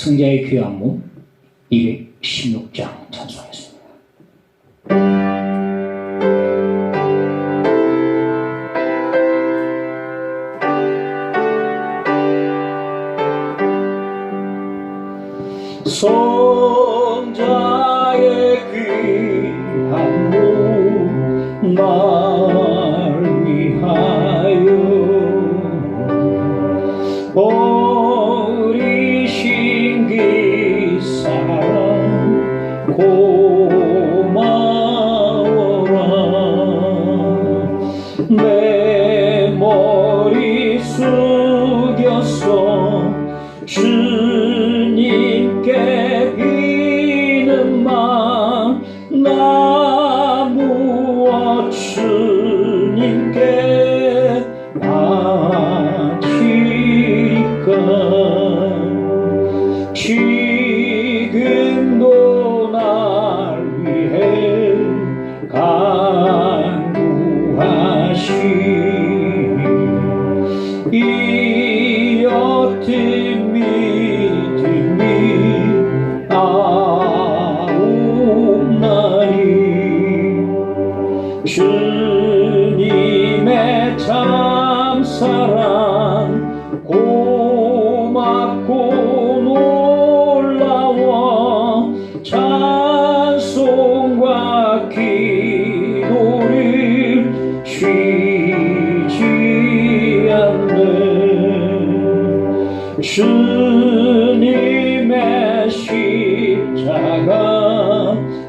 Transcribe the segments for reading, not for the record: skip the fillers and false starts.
승자의 귀한 몸 216장 찬송하겠습니다. 성자의 귀한 몸 날 위하여 버리신 그 사랑 고마워라. 내 머리 숙여서 주님께 비는 맘 나 무엇 주님께 바칠까. 지금도 날 위해 간구하시니 이 옅은 믿음이 아옵나니 주님의 참사랑 고맙고 놀라워 찬송과 기도를 쉬지 않네. 주님의 십자가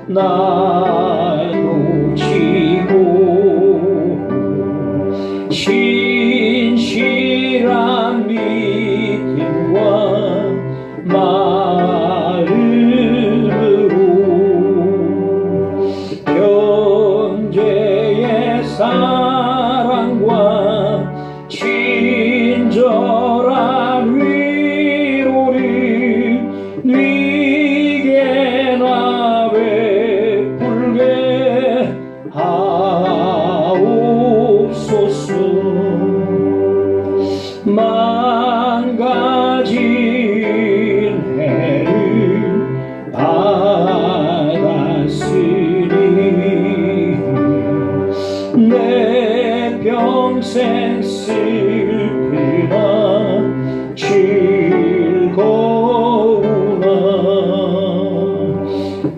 나도 지고 신실한 믿음과 마음으로 형제의 사랑과 친절한 위로를 네게나 베풀게 하옵소서. 망가진 해를 받았으니 내 평생 슬프나 즐거우나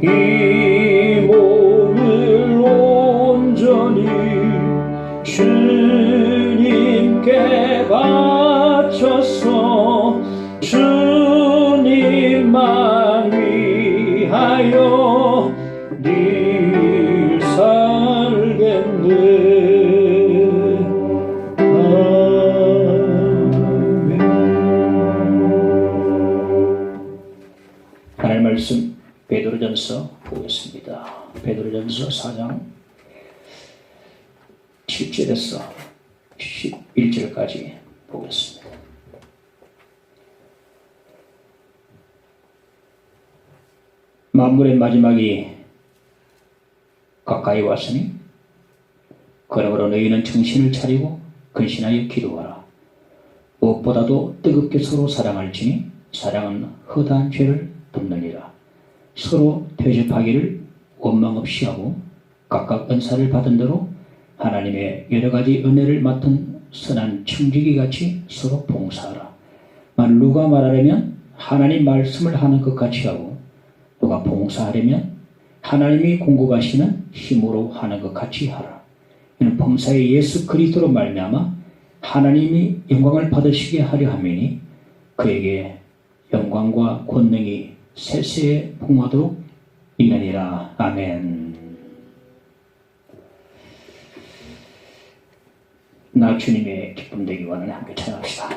이 몸을 온전히 주님께 바쳐서 주님만 위하여 늘 살겠네. 아멘. 하나님의 말씀 베드로전서 보겠습니다. 베드로전서 4장 7절에서 11절까지 보겠습니다. 만물의 마지막이 가까이 왔으니 그러므로 너희는 정신을 차리고 근신하여 기도하라. 무엇보다도 뜨겁게 서로 사랑할지니 사랑은 허다한 죄를 덮느니라. 서로 대접하기를 원망 없이 하고 각각 은사를 받은 대로 하나님의 여러 가지 은혜를 맡은 선한 청지기 같이 서로 봉사하라. 만일 누가 말하려면 하나님 말씀을 하는 것 같이 하고 누가 봉사하려면 하나님이 공급하시는 힘으로 하는 것 같이 하라. 이는 범사의 예수 그리스도로 말미암아 하나님이 영광을 받으시게 하려 함이니 그에게 영광과 권능이 세세에 풍하도록 있느니라. 아멘. 나 주님의 기쁨 되기 원하는 함께 찬양합시다.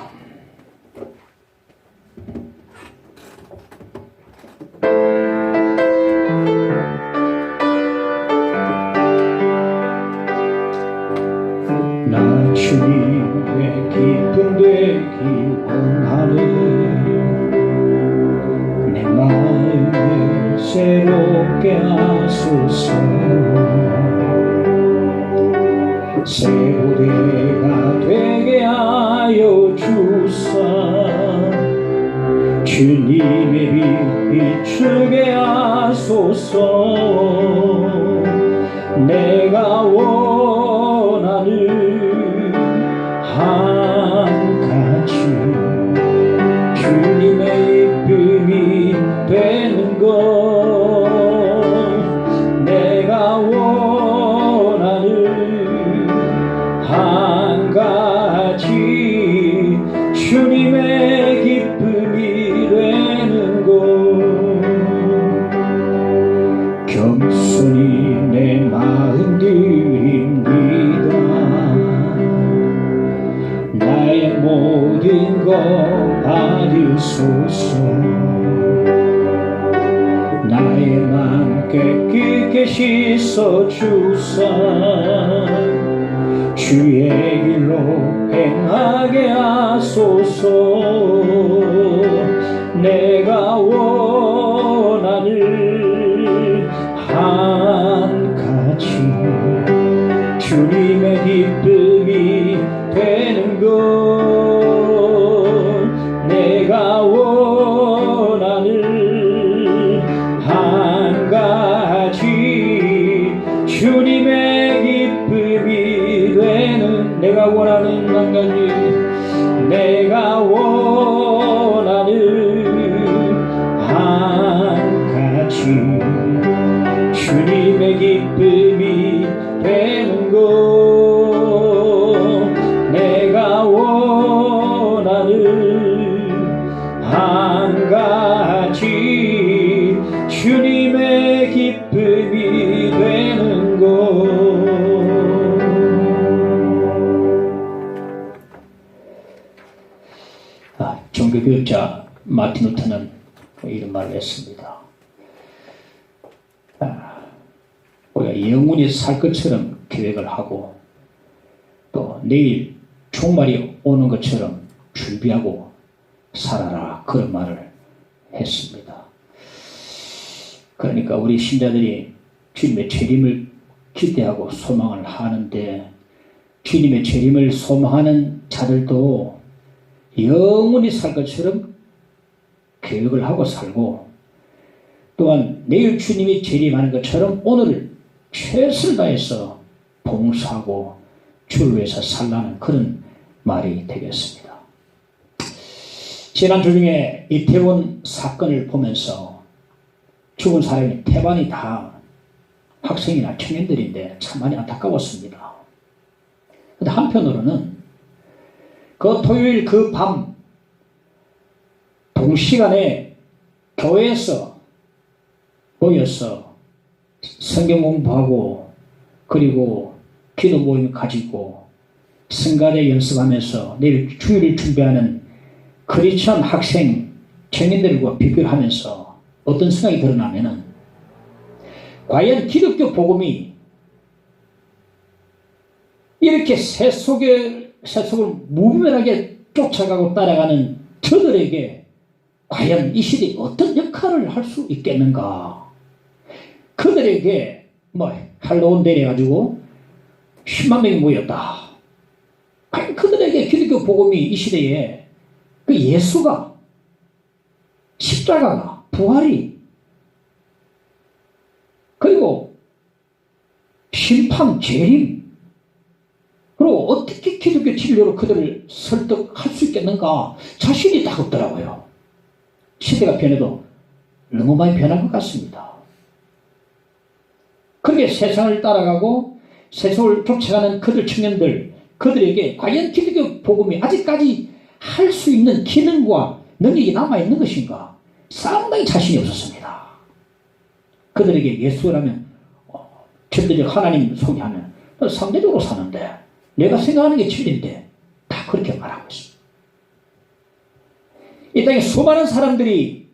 나 주님의 기쁨 되기 원하네. 내 마음을 새롭게 하소서. 새 고대가 되게 하여 주사 주님의 빛 비추게 하소서. 내가 원하는 한 가지 주님의 이쁨이 되는 것. 내가 원하는 한 가지 주님의 기쁨이 되는 것. 겸손히 내 마음 드립니다. 나의 모든 것 받으소서. 나의 맘 깨끗게 씻어주사 주의 길로 행하게 하소서. 내가 원하는 한 가지 주님의 기쁨이 되는 것. 내가 원하는 한 가지 주님의 기쁨이 되는. 내가 원하는 한 가지. 내가 원하는 한 가지 주님의 기쁨이 되는 것. 내가 원하는 한 가지 주님의 기쁨이 되는 것. 종교교육자 마틴 루터는 이런 말을 했습니다. 우리가 영원히 살 것처럼 계획을 하고 또 내일 종말이 오는 것처럼 준비하고 살아라, 그런 말을 했습니다. 그러니까 우리 신자들이 주님의 재림을 기대하고 소망을 하는데, 주님의 재림을 소망하는 자들도 영원히 살 것처럼 계획을 하고 살고, 또한 내일 주님이 재림하는 것처럼 오늘을 최선을 다해서 봉사하고 주를 위해서 살라는 그런 말이 되겠습니다. 지난주 중에 이태원 사건을 보면서 죽은 사람이 태반이 다 학생이나 청년들인데 참 많이 안타까웠습니다. 그런데 한편으로는 그 토요일 그 밤 동시간에 교회에서 모여서 성경 공부하고 그리고 기도 모임 가지고 성가대 연습하면서 내일 주일을 준비하는 크리스천 학생 청년들과 비교를 하면서 어떤 생각이 드러나면은, 과연 기독교 복음이 이렇게 세속을 무분별하게 쫓아가고 따라가는 저들에게 과연 이 시대에 어떤 역할을 할 수 있겠는가. 그들에게 할로윈 데이 해가지고 10만 명이 모였다. 과연 그들에게 기독교 복음이 이 시대에 그 예수가, 십자가가, 부활이, 그리고 심판, 재림, 그리고 어떻게 기독교 진료로 그들을 설득할 수 있겠는가, 자신이 딱 없더라고요. 시대가 변해도 너무 많이 변한 것 같습니다. 그렇게 세상을 따라가고 세상을 쫓아가는 그들 청년들, 그들에게 과연 기독교 복음이 아직까지 할 수 있는 기능과 능력이 남아있는 것인가, 상당히 자신이 없었습니다. 그들에게 예수라면 전대적 하나님 소개하면 상대적으로 사는데, 내가 생각하는 게 진리인데 다 그렇게 말하고 있습니다. 이 땅에 수많은 사람들이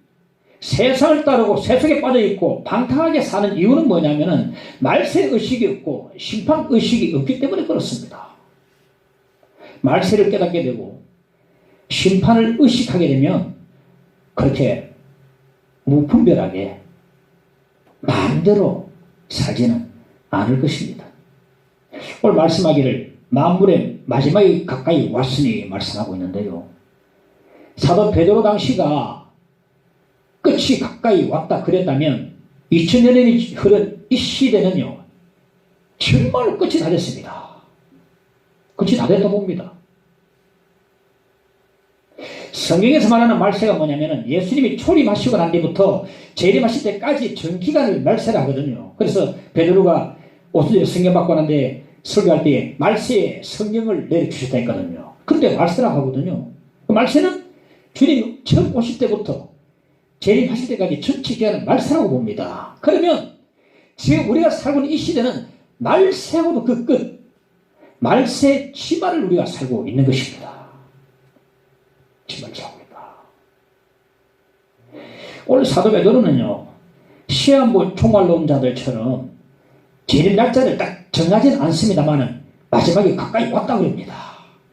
세상을 따르고 세속에 빠져있고 방탕하게 사는 이유는 뭐냐면은 말세의식이 없고 심판의식이 없기 때문에 그렇습니다. 말세를 깨닫게 되고 심판을 의식하게 되면 그렇게 무분별하게 마음대로 살지는 않을 것입니다. 오늘 말씀하기를 만물의 마지막이 가까이 왔으니 말씀하고 있는데요. 사도 베드로 당시가 끝이 가까이 왔다 그랬다면 2000년이 흐른 이 시대는요, 정말 끝이 다 됐습니다. 끝이 다 됐다 봅니다. 성경에서 말하는 말세가 뭐냐면은 예수님이 초림하시고 난 뒤부터 재림하실 때까지 전 기간을 말세라 하거든요. 그래서 베드로가 오순절에 성경 받고 난데 설교할 때 말세에 성경을 내려주셨다 했거든요. 그때 말세라 하거든요. 그 말세는 주님 처음 오실 때부터 재림하실 때까지 전체 기간을 말세라고 봅니다. 그러면 지금 우리가 살고 있는 이 시대는 말세하고도 그 끝, 말세 치마를 우리가 살고 있는 것입니다. 치마를 살고 있다. 오늘 사도 베드로는요, 시한부 총알놓은 자들처럼 재림 날짜를 딱 정하지는 않습니다만은 마지막에 가까이 왔다 그럽니다.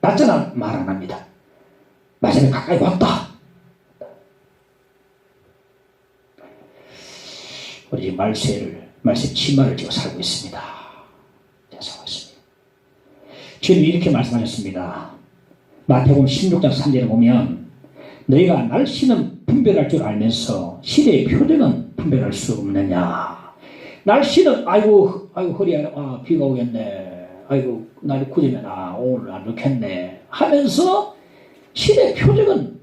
날짜는 말 안 합니다. 마지막에 가까이 왔다. 우리 지금 말세 치마를 지금 살고 있습니다. 살고 있습니다. 주님이 이렇게 말씀하셨습니다. 마태복음 16장 3절에 보면 너희가 날씨는 분별할 줄 알면서 시대의 표적은 분별할 수 없느냐. 날씨는 아이고 허리야, 비가 오겠네. 아이고 날이 굳으면 오늘 안 좋겠네 하면서 시대의 표적은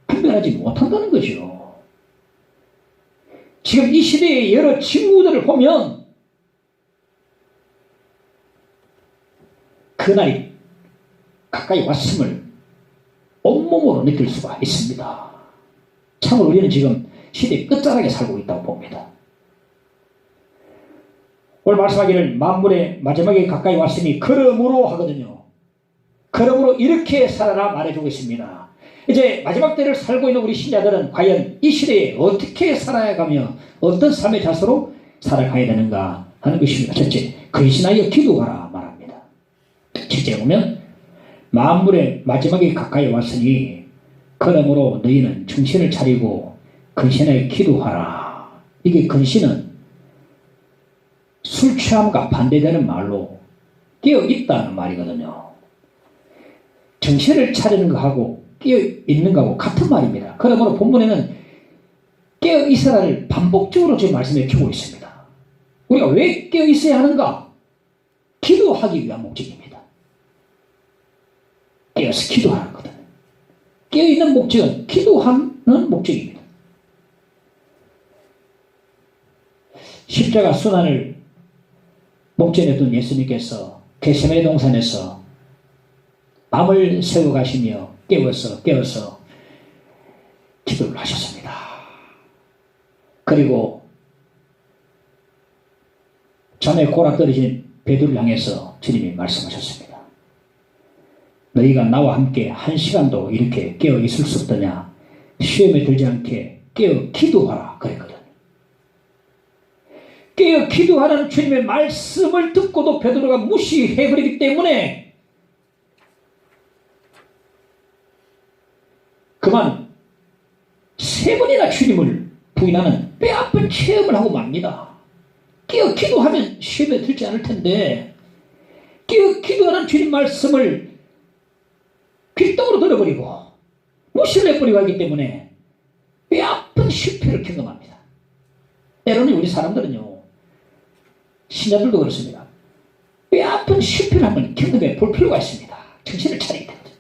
분별하지 못한다는 거죠. 지금 이 시대의 여러 친구들을 보면 그날이 가까이 왔음을 온몸으로 느낄 수가 있습니다. 참으로 우리는 지금 시대의 끝자락에 살고 있다고 봅니다. 오늘 말씀하기를 만물의 마지막에 가까이 왔으니 그러므로 하거든요. 그러므로 이렇게 살아라 말해주고 있습니다. 이제 마지막 때를 살고 있는 우리 신자들은 과연 이 시대에 어떻게 살아가며 어떤 삶의 자세로 살아가야 되는가 하는 것입니다. 첫째, 근신하여 기도하라 말합니다. 첫째 보면 만물의 마지막에 가까이 왔으니 그러므로 너희는 정신을 차리고 근신하여 기도하라. 이게 근신은 술 취함과 반대되는 말로 깨어있다는 말이거든요. 정신을 차리는 것하고 깨어있는 것하고 같은 말입니다. 그러므로 본문에는 깨어있으라를 반복적으로 지금 말씀해 주고 있습니다. 우리가 왜 깨어있어야 하는가? 기도하기 위한 목적입니다. 깨어서 기도하는 거거든요. 깨어있는 목적은 기도하는 목적입니다. 십자가 순환을 목전에 둔 예수님께서 겟세마네 동산에서 밤을 새고 가시며 깨워서 기도를 하셨습니다. 그리고 잠에 골아 떨어진 베드로를 향해서 주님이 말씀하셨습니다. 너희가 나와 함께 1시간도 이렇게 깨어 있을 수 없더냐? 시험에 들지 않게 깨어 기도하라 그랬거든. 깨어 기도하라는 주님의 말씀을 듣고도 베드로가 무시해버리기 때문에 그만 3번이나 주님을 부인하는 뼈아픈 체험을 하고 맙니다. 깨어 기도하면 시험에 들지 않을 텐데 깨어 기도하는 주님 말씀을 귓등으로 들어버리고 무시를 해버리고 하기 때문에 뼈아픈 실패를 경험합니다. 때로는 우리 사람들은요, 신자들도 그렇습니다. 뼈아픈 실패를 한번 경험해 볼 필요가 있습니다. 정신을 차리게 되거든요.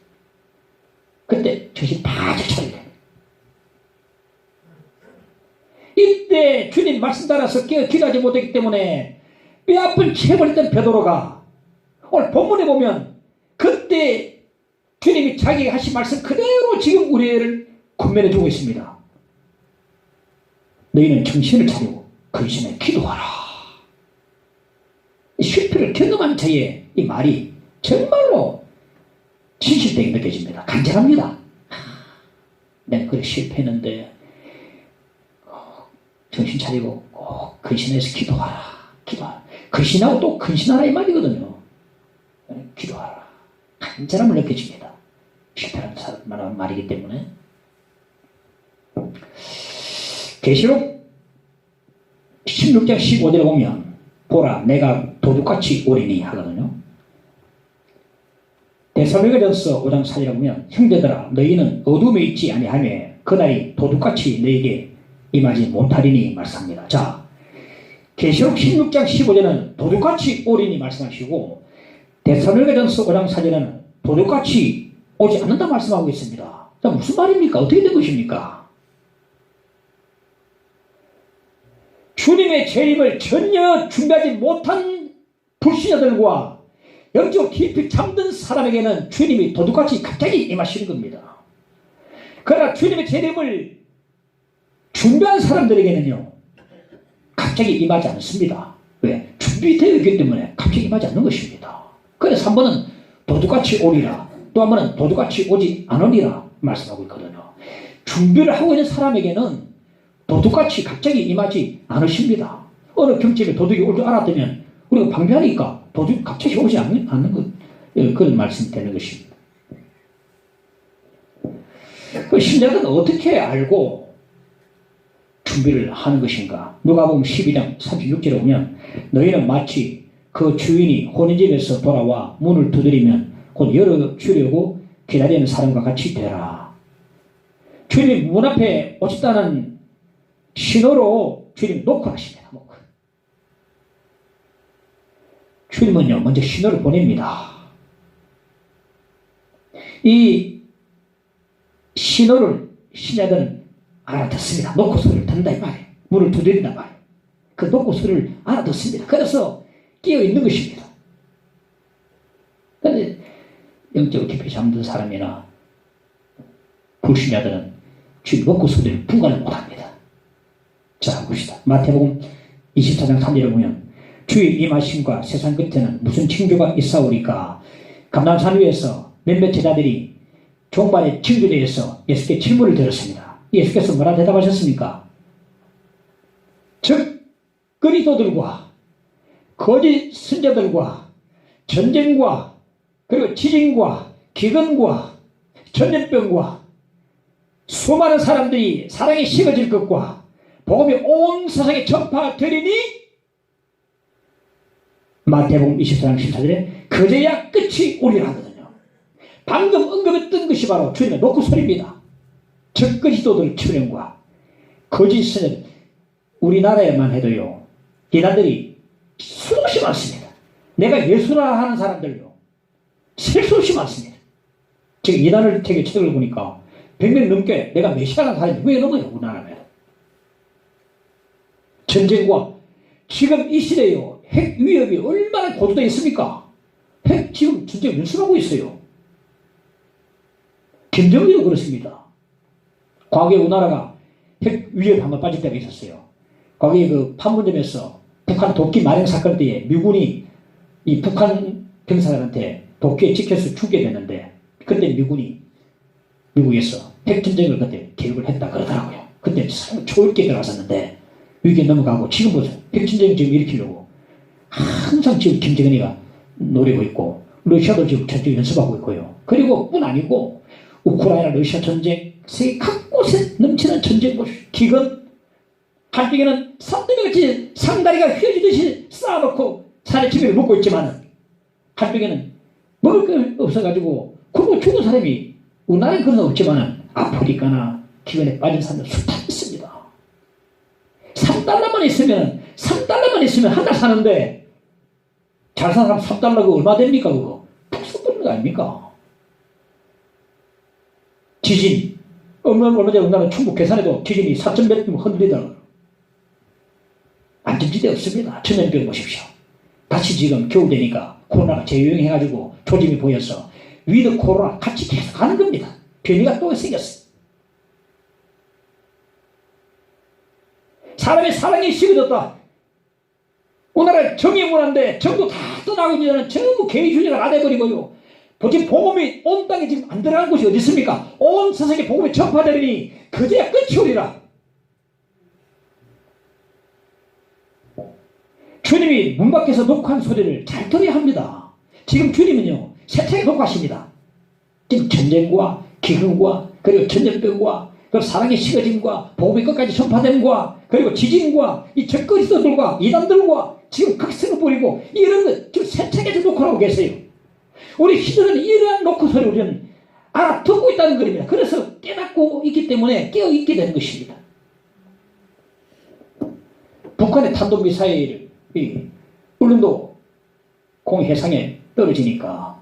그때 정신 바짝 차리게 됩니다. 이때 주님 말씀 따라서 깨어 기도하지 못했기 때문에 뼈아픈 체험을 했던 베드로가 오늘 본문에 보면 그때 주님이 자기가 하신 말씀 그대로 지금 우리를 권면해 주고 있습니다. 너희는 정신을 차리고 근신에 기도하라. 이 실패를 경험한 저의 이 말이 정말로 진실되게 느껴집니다. 간절합니다. 내가 그래 실패했는데 정신 차리고 꼭 근신해서 기도하라. 근신하고 또 근신하라 이 말이거든요. 기도하라. 간절함을 느껴집니다. 실패라는 사람 말이기 때문에. 계시록 16장 15절에 보면 보라 내가 도둑같이 오리니 하거든요. 데살로니가전서 5장 4절에 보면 형제들아 너희는 어둠에 있지 아니하며 그날이 도둑같이 너희에게 임하지 못하리니 말씀합니다. 자, 계시록 16장 15절은 도둑같이 오리니 말씀하시고 데살로니가전서 5장 4절은 도둑같이 오지 않는다 말씀하고 있습니다. 자, 무슨 말입니까? 어떻게 된 것입니까? 주님의 재림을 전혀 준비하지 못한 불신자들과 영적 깊이 잠든 사람에게는 주님이 도둑같이 갑자기 임하시는 겁니다. 그러나 주님의 재림을 준비한 사람들에게는요, 갑자기 임하지 않습니다. 왜? 준비되어 있기 때문에 갑자기 임하지 않는 것입니다. 그래서 한 번은 도둑같이 오리라, 또 한 번은 도둑같이 오지 않으리라 말씀하고 있거든요. 준비를 하고 있는 사람에게는 도둑같이 갑자기 임하지 않으십니다. 어느 경칩에 도둑이 올 줄 알았다면 우리가 방비하니까 도둑이 갑자기 오지 않는 것, 그런 말씀이 되는 것입니다. 그 신자들은 어떻게 알고 준비를 하는 것인가? 누가복음 12장 36절에 보면 너희는 마치 그 주인이 혼인집에서 돌아와 문을 두드리면 곧 열어주려고 기다리는 사람과 같이 되라. 주님이 문 앞에 오셨다는 신호로 주님이 노크 하십니다. 노크. 주님은요, 먼저 신호를 보냅니다. 이 신호를 신자들은 알아듣습니다. 노크 소리를 듣는다 이 말이에요. 문을 두드린다 말이에요. 그 노크 소리를 알아듣습니다. 그래서 끼어 있는 것입니다. 그런데 영적으로 깊이 잠든 사람이나 불신자들은 주님 노크 소리를 분간을 못합니다. 자, 봅시다. 마태복음 24장 3절에 보면 주의 임하심과 세상 끝에는 무슨 징조가 있사오리까? 감람산 위에서 몇몇 제자들이 종말의 징조에 대해서 예수께 질문을 드렸습니다. 예수께서 뭐라 대답하셨습니까? 즉 그리스도들과 거짓 선자들과 전쟁과 그리고 지진과 기근과 전염병과 수많은 사람들이 사랑에 식어질 것과 복음이 온 세상에 전파되리니 마태복음 24장 14절에 그제야 끝이 오리라 하거든요. 방금 언급했던 것이 바로 주님의 노크 소리입니다. 즉 그리스도들 출현과 거짓 선자들, 우리나라에만 해도요, 이단들이 수없이 많습니다. 내가 예수라 하는 사람들요, 셀 수 없이 많습니다. 지금 이단을 되게 책을 보니까 100명 넘게 내가 메시아라는 사람이 왜 넘어요, 우리나라에. 전쟁과 지금 이 시대에요, 핵 위협이 얼마나 고조되어 있습니까? 핵 지금 전쟁 연습하고 있어요. 김정일도 그렇습니다. 과거에 우리나라가 핵 위협에 한번 빠질 때가 있었어요. 과거에 그 판문점에서 북한 도끼 만행 사건 때에 미군이 이 북한 병사들한테 도끼에 찍혀서 죽게 됐는데, 그때 미국에서 핵전쟁을 그때 계획을 했다 그러더라고요. 그때 초읽게 들어갔었는데 위기에 넘어가고, 지금 보세요. 핵전쟁 지금 일으키려고 항상 지금 김정은이가 노리고 있고, 러시아도 지금 전쟁 연습하고 있고요. 그리고 뿐 아니고 우크라이나 러시아 전쟁, 세계 곳곳에 넘치는 전쟁, 기근, 한쪽에는 산더미같이 상다리가 휘어지듯이 쌓아놓고 산의 지면을 먹고 있지만, 한쪽에는 먹을 게 없어가지고 굶어 죽은 사람이 우리나라에 그런 건 없지만 아프리카나 기근에 빠진 사람들 숱하게 있습니다. 3달러만 있으면 한 달 사는데, 잘 사는 사람 3달러가 얼마 됩니까? 그거 푹 썩는 거 아닙니까? 지진, 얼마 전에 우리나라 충북 괴산에도 지진이 4.몇 점 흔들리더라고요. 안전지대 없습니다. 전염병 보십시오. 다시 지금 겨울 되니까 코로나가 재유행해가지고 조짐이 보여서 위드 코로나 같이 계속 가는 겁니다. 변이가 또 생겼어요. 사람의 사랑이 식어졌다. 오늘날 정의 문화인데 전부 다 떠나고 있는 전부 개인주의가 다 돼버리고요. 도대체 복음이 온 땅에 지금 안 들어간 곳이 어디 있습니까? 온 세상에 복음이 전파되니 그제야 끝이 오리라. 주님이 문 밖에서 녹화한 소리를 잘 들어야 합니다. 지금 주님은요, 세차게 녹화하십니다. 지금 전쟁과 기근과 그리고 전염병과 그리고 사랑의 식어짐과 복음이 끝까지 전파됨과 그리고 지진과 이 적그리스도들과 이단들과 지금 각성을 뿌리고 이런 것 지금 세차게 녹화하고 계세요. 우리 시대는 이러한 노크 소리를 우리는 알아듣고 있다는 겁니다. 그래서 깨닫고 있기 때문에 깨어있게 되는 것입니다. 북한의 탄도미사일이 울릉도 공해상에 떨어지니까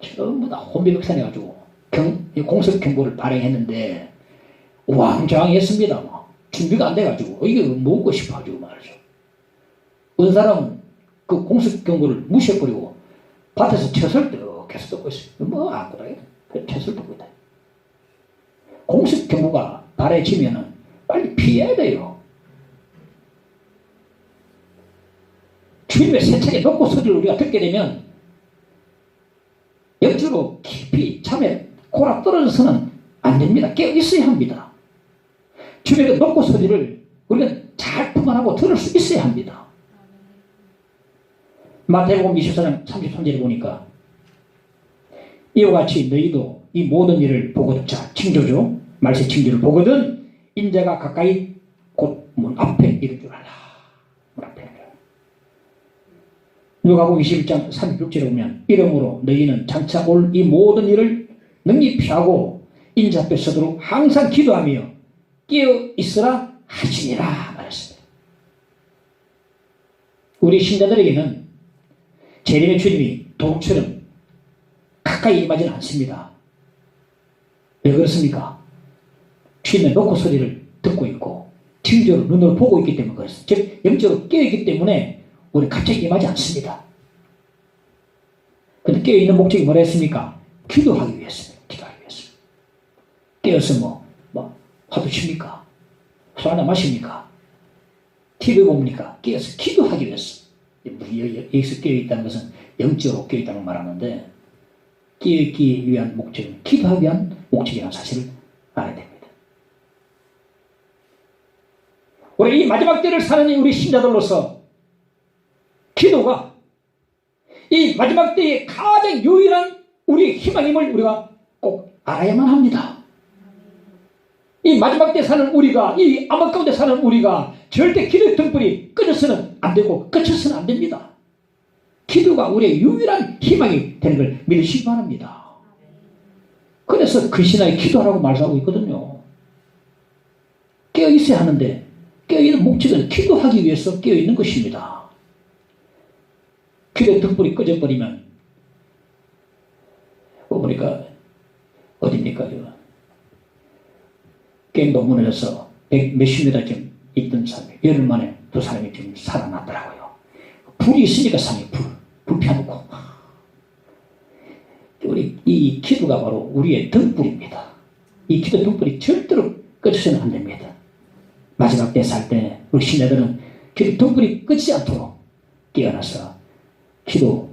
전부 다 혼비백산해가지고 공습 경보를 발행했는데 우왕좌왕했습니다. 준비가 안 돼가지고 이게 먹고 싶어가지고 말이죠. 어떤 사람은 그 공습 경보를 무시해버리고 밭에서 채소를 계속 듣고 있어요. 뭐 아무거나 채소를 듣고 있다. 공습 경보가 발해지면은 빨리 피해야 돼요. 주님의 세차게 놓고 소리를 우리가 듣게 되면 역주로 깊이 잠에 골아 떨어져서는 안 됩니다. 깨어 있어야 합니다. 주님의 놓고 소리를 우리가 잘 포괄하고 들을 수 있어야 합니다. 마태복음 24장 33절에 보니까 이와 같이 너희도 이 모든 일을 보거든, 자 징조죠. 말세 징조를 보거든 인자가 가까이 곧 문 앞에 이를 줄 알라. 문 앞에 이를. 누가복음 21장 36절에 보면 이러므로 너희는 장차 올 이 모든 일을 능히 피하고 인자 앞에 서도록 항상 기도하며 깨어 있으라 하시니라 말했습니다. 우리 신자들에게는 재림의 주님이 도둑처럼 가까이 임하지는 않습니다. 왜 그렇습니까? 주님의 놓고 소리를 듣고 있고 징조를 눈으로 보고 있기 때문에 그렇습니다. 즉 영적으로 깨어있기 때문에 우리는 갑자기 임하지 않습니다. 그런데 깨어있는 목적이 뭐라 했습니까? 기도하기 위해서입니다. 기도하기 위해서. 깨어서 화두 칩니까? 술 하나 마십니까? TV 봅니까? 깨어서 기도하기 위해서. 여기서 깨어있다는 것은 영적으로 깨어있다는 걸 말하는데 깨어있기 위한 목적은 기도하기 위한 목적이라는 사실을 알아야 됩니다. 우리 이 마지막 때를 사는 우리 신자들로서 기도가 이 마지막 때의 가장 유일한 우리의 희망임을 우리가 꼭 알아야만 합니다. 이 마지막 때 사는 우리가, 이 암흑 가운데 사는 우리가 절대 기도의 등불이 꺼져서는 안 되고 꺼져서는 안 됩니다. 기도가 우리의 유일한 희망이 되는 걸 믿으시기 바랍니다. 그래서 근신하게 기도하라고 말하고 있거든요. 깨어있어야 하는데 깨어있는 목적은 기도하기 위해서 깨어있는 것입니다. 기도의 등불이 꺼져버리면 보니까 어딥니까? 게임도 무너져서 몇십 미터쯤 있던 사람이 열흘 만에 두 사람이 지금 살아났더라고요. 불이 있으니까 상해. 불 펴놓고. 우리 이 기도가 바로 우리의 등불입니다. 이 기도 등불이 절대로 꺼져서는 안 됩니다. 마지막 때 살 때 우리 신자들은 기도 등불이 꺼지지 않도록 깨어나서 기도해야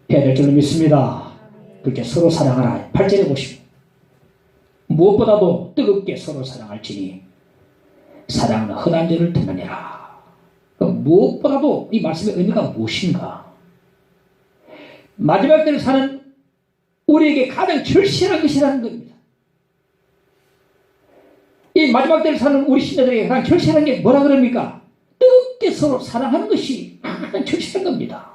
될 줄로 믿습니다. 그렇게 서로 사랑하라. 8절에 보시면 무엇보다도 뜨겁게 서로 사랑할지니 사랑은 흔한 죄를 덮느니라. 무엇보다도 이 말씀의 의미가 무엇인가? 마지막 때를 사는 우리에게 가장 절실한 것이라는 겁니다. 이 마지막 때를 사는 우리 신자들에게 가장 절실한 게 뭐라 그럽니까? 뜨겁게 서로 사랑하는 것이 가장 절실한 겁니다.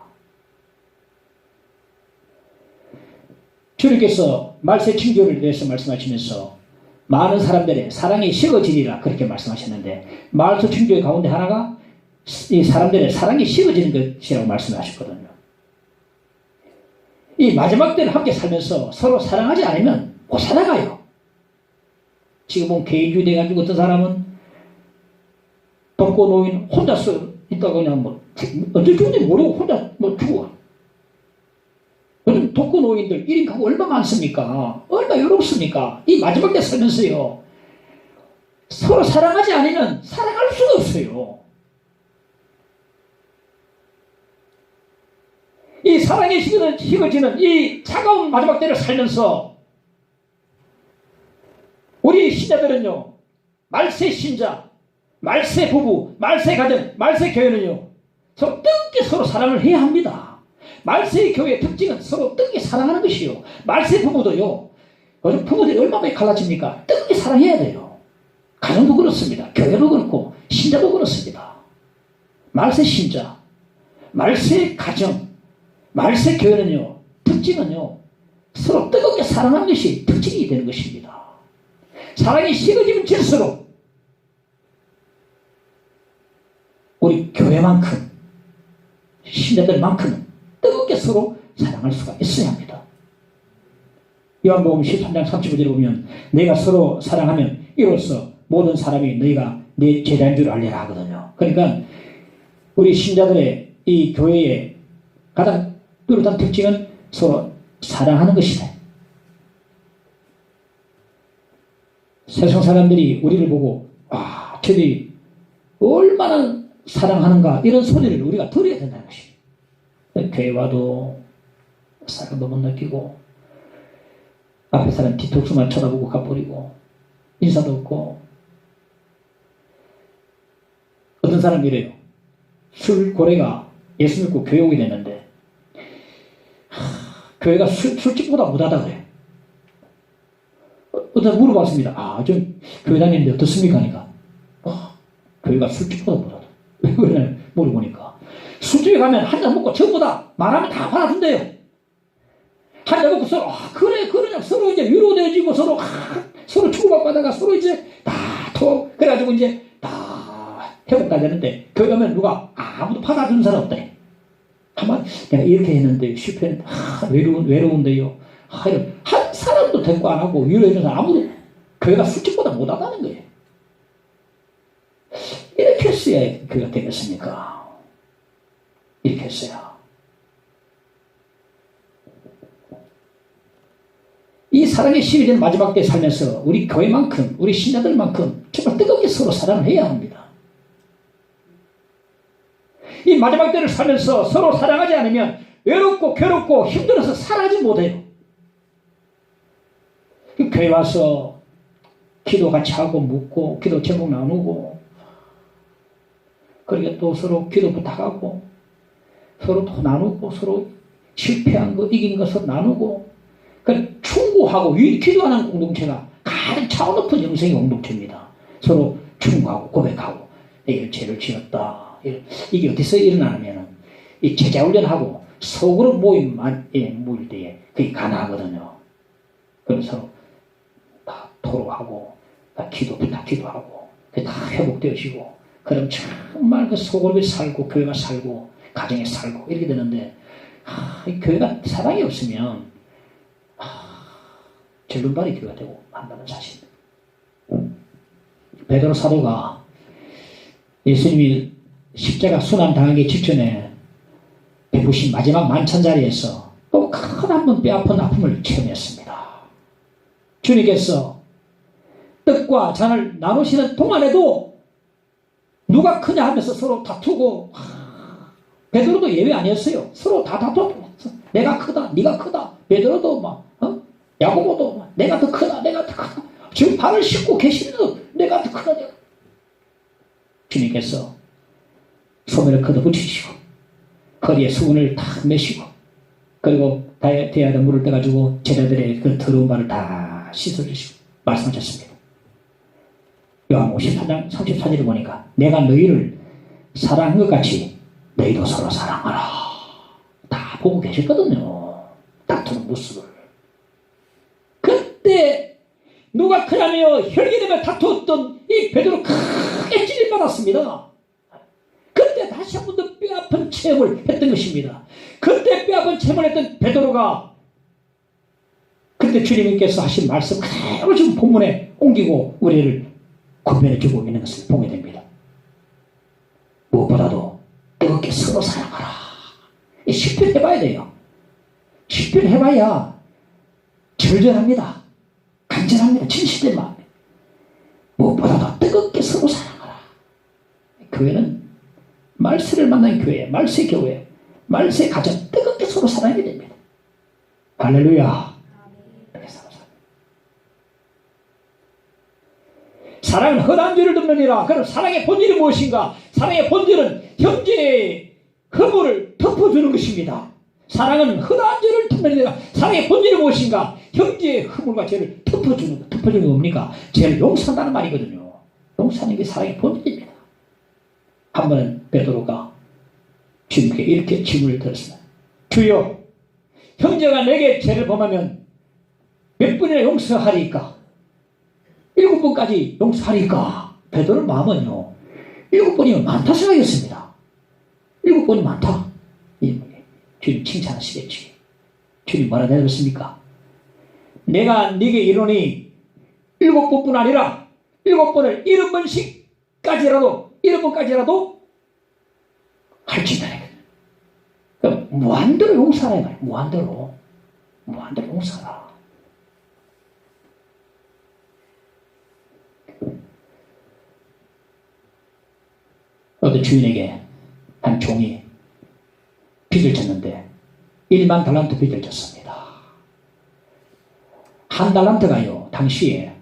주님께서 말세 징조를 대해서 말씀하시면서 많은 사람들의 사랑이 식어지리라 그렇게 말씀하셨는데 말세 징조의 가운데 하나가 이 사람들의 사랑이 식어지는 것이라고 말씀하셨거든요. 이 마지막 때를 함께 살면서 서로 사랑하지 않으면 못 살아가요. 지금은 개인주의 돼가지고 어떤 사람은 독거노인 혼자서 있다가 그냥 언제 죽는지 모르고 혼자 죽어. 요즘 독거노인들 1인 가구 얼마 많습니까? 얼마 외롭습니까? 이 마지막 때 살면서요. 서로 사랑하지 않으면 살아갈 수가 없어요. 이 사랑이 식어지는 이 차가운 마지막 때를 살면서 우리 신자들은요. 말세 신자, 말세 부부, 말세 가정, 말세 교회는요. 서로 뜨겁게 서로 사랑을 해야 합니다. 말세 교회의 특징은 서로 뜨겁게 사랑하는 것이요. 말세 부부도요. 요즘 부부들이 얼마나 갈라집니까? 뜨겁게 사랑해야 돼요. 가정도 그렇습니다. 교회도 그렇고 신자도 그렇습니다. 말세 신자, 말세 가정, 말세 교회는요. 특징은요. 서로 뜨겁게 사랑하는 것이 특징이 되는 것입니다. 사랑이 식어지면 질수록 우리 교회만큼 신자들만큼 뜨겁게 서로 사랑할 수가 있어야 합니다. 요한복음 13장 35절에 보면 내가 서로 사랑하면 이로써 모든 사람이 너희가 내 제자인 줄 알리라 하거든요. 그러니까 우리 신자들의 이 교회의 가장 뚜렷한 특징은 서로 사랑하는 것이다. 세상 사람들이 우리를 보고 와, 저들이 얼마나 사랑하는가 이런 소리를 우리가 들어야 된다는 것입니다. 교회 와도 사랑도 못 느끼고 앞에 사람 뒤통수만 쳐다보고 가버리고 인사도 없고. 어떤 사람이 이래요. 술고래가 예수 믿고 교회 오게 됐는데 교회가 술집보다 못하다 그래요. 어떤 사람 물어봤습니다. 좀 교회 다니는데 어떻습니까? 하니까 교회가 술집보다 못하다. 왜 그러냐 물어보니까 술집에 가면 한잔 먹고 전부 다 말하면 다 받아준대요. 한잔 먹고 서로 그러냐 서로 이제 위로되어지고 서로 주고받다가 서로 이제 그래가지고 이제 다 회복되는데 교회 가면 누가 아무도 받아주는 사람 없대. 한번 내가 이렇게 했는데 실패했는데 외로운데요. 이런 한 사람도 대꾸 안 하고 위로해주는 사람 아무도. 교회가 술집보다 못하다는 거예요. 이렇게 했어야 교회가 되겠습니까? 이렇게 했어야. 이 사랑의 시위된 마지막 때 살면서 우리 교회만큼 우리 신자들만큼 정말 뜨겁게 서로 사랑을 해야 합니다. 이 마지막 때를 살면서 서로 사랑하지 않으면 외롭고 괴롭고 힘들어서 살아가지 못해요. 교회 와서 기도 같이 하고 묻고 기도 제목 나누고 그러니까 또 서로 기도 부탁하고 서로 또 나누고 서로 실패한 거 이긴 것을 나누고 충고하고 기도하는 공동체가 가장 차원 높은 영성의 공동체입니다. 서로 충고하고 고백하고 이게 죄를 지었다. 이게 어디서 일어나냐면 이 제자 훈련하고 속으로 모일 때에 그게 가능하거든요. 그래서 서로 다 토로하고 다 기도하고 그게 다 회복되어지고 그럼 정말 그 속으로 살고 교회가 살고 가정에 살고 이렇게 되는데 이 교회가 사랑이 없으면 절름발이 교회가 되고 한다는 사실. 베드로 사도가 예수님이 십자가 순환 당하기 직전에 베푸신 마지막 만찬 자리에서 또 큰 한 번 뼈아픈 아픔을 체험했습니다. 주님께서 떡과 잔을 나누시는 동안에도 누가 크냐 하면서 서로 다투고 베드로도 예외 아니었어요. 서로 다 다투고 내가 크다 네가 크다. 베드로도 야고보도 내가 더 크다 내가 더 크다. 지금 발을 씻고 계시는데도 내가 더 크다 내가. 주님께서 소매를 걷어붙이시고 허리에 수건을 탁 매시고 그리고 대야에 물을 떠가지고 제자들의 그 더러운 발을 다 씻어주시고 말씀하셨습니다. 요한 54장 34절을 보니까 내가 너희를 사랑한 것 같이 너희도 서로 사랑하라. 다 보고 계셨거든요. 다투는 모습을. 그때 누가 크냐며 혈기되며 다투었던 이 베드로 크게 찔림받았습니다. 그때 다시 한 번 더 뼈아픈 체험을 했던 것입니다. 그때 뼈아픈 체험을 했던 베드로가 그때 주님께서 하신 말씀 그대로 지금 본문에 옮기고 우리를 권면해주고 있는 것을 보게 됩니다. 무엇보다도 뜨겁게 서로 사랑하라. 10편 해봐야 돼요. 10편 해봐야 절절합니다. 간절합니다. 진실된 마음에. 무엇보다도 뜨겁게 서로 사랑하라. 교회는 말세를 만난 교회, 말세 교회, 말세 가정 뜨겁게 서로 사랑해야 됩니다. 할렐루야. 사랑은 허다한 죄를 덮느니라. 그럼 사랑의 본질이 무엇인가? 사랑의 본질은 형제의 허물을 덮어주는 것입니다. 사랑은 허다한 죄를 덮느니라. 사랑의 본질이 무엇인가? 형제의 허물과 죄를 덮어주는 것. 덮어주는 게 뭡니까? 죄를 용서한다는 말이거든요. 용서하는 게 사랑의 본질입니다. 한 번은 베드로가 주님께 이렇게 질문을 드렸습니다. 주여, 형제가 내게 죄를 범하면 몇 번이나 용서하리까? 7번까지 용서하리까? 베드로 마음은요, 7번이면 많다 생각했습니다. 7번이 많다. 주님 칭찬하시겠지. 주님 뭐라 대답했습니까? 내가 네게 이르노니 7번뿐 아니라 7번을 7번까지라도 할지다. 그럼 무한대로 용서하라 말이야. 무한대로 용서하라. 어떤 주인에게 한 종이 빚을 졌는데 1만 달란트 빚을 졌습니다. 한 달란트가요, 당시에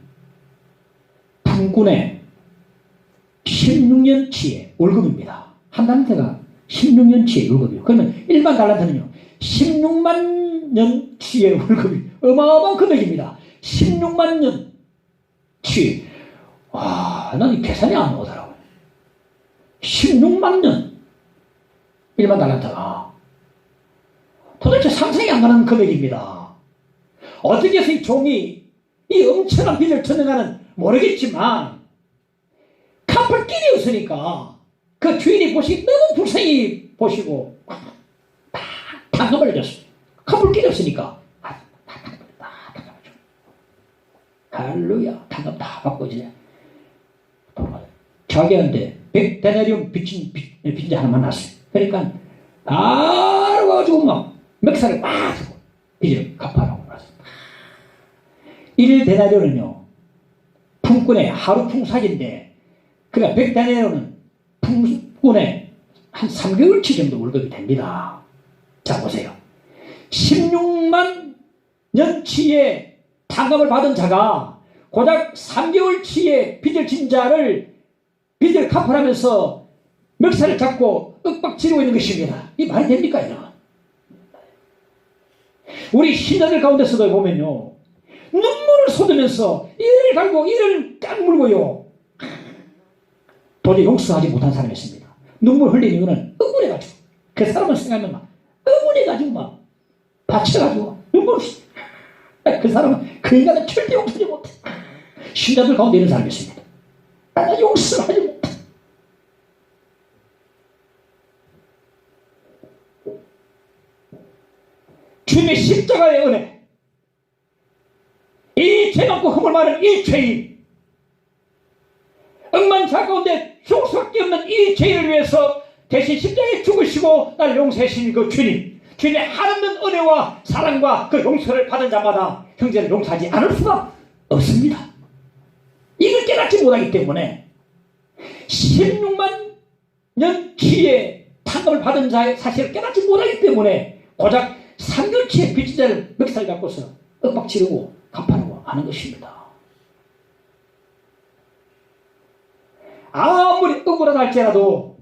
품꾼의 16년치의 월급입니다. 한 달란트가 16년치의 월급이에요. 그러면 1만 달란트는요, 16만 년치의 월급이 어마어마한 금액입니다. 16만 년치. 나는 계산이 안 오더라고요. 16만 년. 1만 달란트가. 도대체 상상이 안 가는 금액입니다. 어떻게 해서 이 종이 이 엄청난 빚을 졌는가는 모르겠지만, 갚을 길이 없으니까 그 주인이 너무 불쌍히 보시고 다 당금을 줬어요. 갚을 길이 없으니까 다 당금을 줘. 할렐루야. 당금 다 받고 이제 자기한테 100데나리온 빚진 자 하나 만났어요. 그러니까 바로 와가지고 막 멱살을 막 빚을 갚아라고 그랬어요. 1데나리온은요 품꾼의 하루 풍삭인데, 그러니까 100데나리온은 품꾼의 한 3개월치 정도 월급이 됩니다. 자 보세요. 16만 년치의 당감을 받은 자가 고작 3개월치의 빚을 진 자를 빚을 갚으라면서 멱살을 잡고 윽박지르고 있는 것입니다. 이 말이 됩니까? 이런. 우리 신자들 가운데서도 보면요, 눈물을 쏟으면서 이를 갈고 이를 깡물고요, 도저히 용서하지 못한 사람이 있습니다. 눈물 흘리는 이유는 억울해가지고, 그 사람을 생각하면 막 억울해가지고 막 받쳐가지고 눈물. 그 사람은, 그 인간은 절대 용서하지 못해. 신자들 가운데 이런 사람이 있습니다. 나 용서를 하지 못해. 주님의 십자가의 은혜, 이 죄 많고 허물 많은 이 죄인, 억만자 가운데 죽을 수밖에 없는 이 죄인을 위해서 대신 십자가에 죽으시고 나를 용서하신 그 주님, 주님의 한없는 은혜와 사랑과 그 용서를 받은 자마다 형제를 용서하지 않을 수가 없습니다. 이걸 깨닫지 못하기 때문에 16만 년치의 탕감을 받은 자의 사실을 깨닫지 못하기 때문에 고작 3년치의 빚진 자를 멱살 잡고서 윽박지르고 갚아라고 하는 것입니다. 아무리 억울하다 할지라도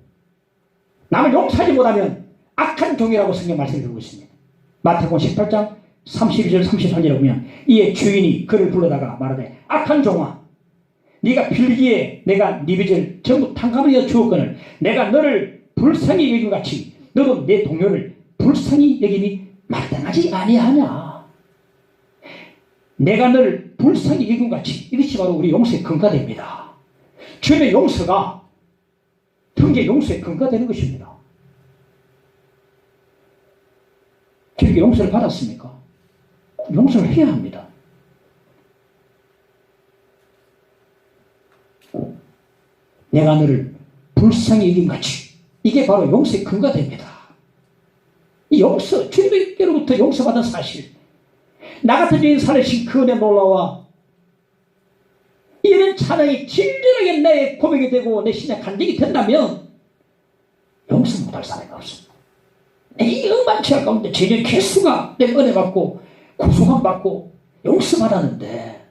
남을 용서하지 못하면 악한 종이라고 성경 말씀을 드리고 있습니다. 마태복음 18장 32절 33절에 보면 이에 주인이 그를 불러다가 말하되 악한 종아, 네가 빌기에 내가 네 빚을 전부 탕감하여 주었거늘 내가 너를 불쌍히 여김같이 너도 내 동료를 불쌍히 여김이 마땅하지 아니하냐. 내가 너를 불쌍히 여김같이, 이것이 바로 우리 용서의 근거가 됩니다. 주님의 용서가 형제 용서의 근거가 되는 것입니다. 주님께 용서를 받았습니까? 용서를 해야 합니다. 내가 너를 불쌍히 여김같이, 이게 바로 용서의 근거가 됩니다. 이 용서, 주님께로부터 용서받은 사실, 나 같은 죄인 살리신 그 은혜 놀라와 이런 찬양이 진정하게 내 고백이 되고 내 신의 간증이 된다면 용서 못할 사람이 없습니다. 이 억만치 가운데 죄의 개수가 내 은혜 받고 구속함 받고 용서받았는데,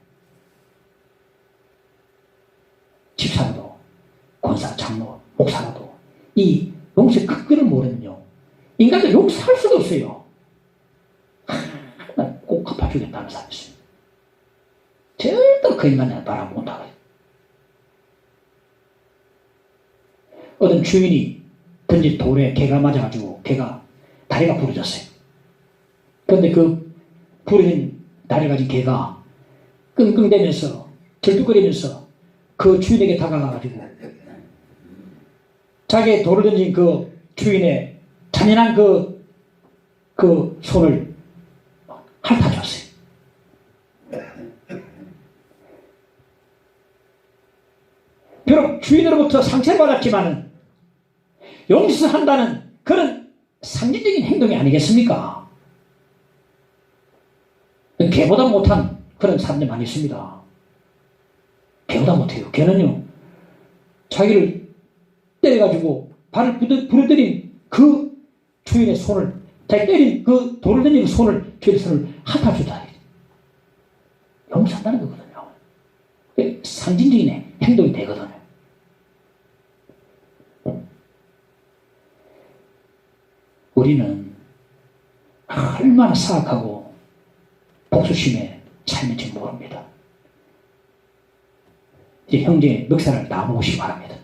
집사라도 권사, 장로, 목사라도 이 용서의 근거를 모르면요, 인간들 용서할 수가 없어요. 꼭 갚아주겠다는 사람이 있습니다. 절대 그 인간을 바라본다고요. 어떤 주인이 던진 돌에 개가 맞아가지고 개가 다리가 부러졌어요. 그런데 그 부러진 다리 가진 개가 끙끙대면서 절뚝거리면서 그 주인에게 다가가가지고 자기의 돌을 던진 그 주인의 잔인한 그 손을 핥아줬어요. 비록 주인으로부터 상처를 받았지만은 용서한다는 그런 상징적인 행동이 아니겠습니까? 개보다 못한 그런 사람들 많이 있습니다. 개보다 못해요. 개는요, 자기를 때려가지고 발을 부러뜨린 그 주인의 손을, 자기 때린 그 돌을 던진 그 손을, 주인의 손을 핥아주다. 용서한다는 거거든요. 상징적인 행동이 되거든요. 우리는 얼마나 사악하고 복수심에 살는지 모릅니다. 이제 형제의 멱살을 나누시기 바랍니다.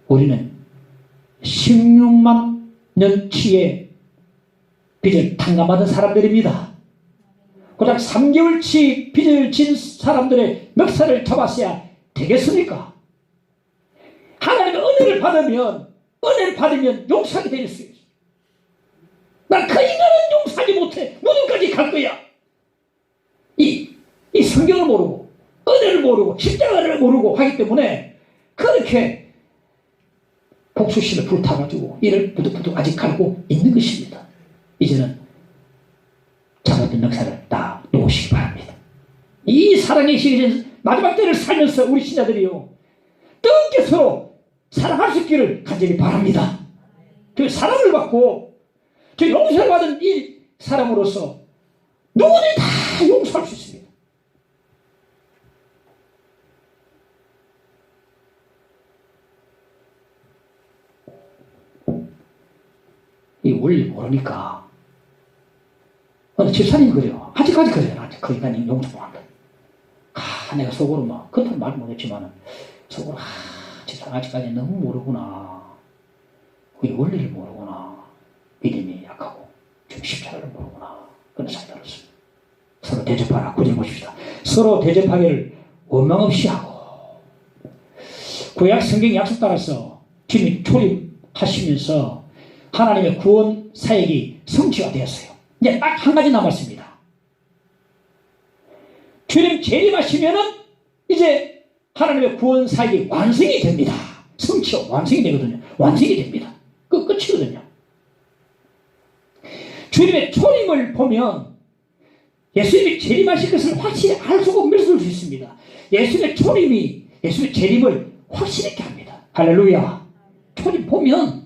우리는 16만 년치의 빚을 탕감받은 사람들입니다. 고작 3개월치 빚을 진 사람들의 멱살을 잡았어야 되겠습니까? 하나님의 은혜를 받으면 용서하게 될 수 있어요. 난 그 인간은 용서하지 못해. 무덤까지 갈 거야. 이 성경을 모르고, 은혜를 모르고, 십자가를 모르고 하기 때문에 그렇게 복수심에 불타가지고 이를 부득부득 아직 갈고 있는 것입니다. 이제는 잡았던 멱살을 다 놓으시기 바랍니다. 이 사랑의 시기에 마지막 때를 살면서 우리 신자들이요, 뜨겁게 서로 사랑할 수 있기를 간절히 바랍니다. 그 사랑을 받고 저 용서를 받은 이 사람으로서 누구든지 다 용서할 수 있습니다. 이 원리 모르니까 어느 집사님이 그래요. 아직까지 그래요. 나한테 그 인간이 용서 못한다. 내가 속으로 막 겉으로 말 못했지만 속으로 집사님 아직까지 너무 모르구나. 우리 원리를 모르구나. 믿음이 약하고 좀 십자가를 모르구나. 그런 생각이 들었습니다. 서로 대접하라. 구절 보십시다. 서로 대접하기를 원망 없이 하고. 구약 성경 약속 따라서 주님이 초림하시면서 하나님의 구원 사역이 성취가 되었어요. 이제 딱 한 가지 남았습니다. 주님 재림하시면은 이제 하나님의 구원 사역이 완성이 됩니다. 성취가 완성이 되거든요. 완성이 됩니다. 그 끝이거든요. 주님의 초림을 보면 예수님이 재림하실 것을 확실히 알 수가 없을 수 있습니다. 예수님의 초림이 예수님의 재림을 확실하게 합니다. 할렐루야. 초림 보면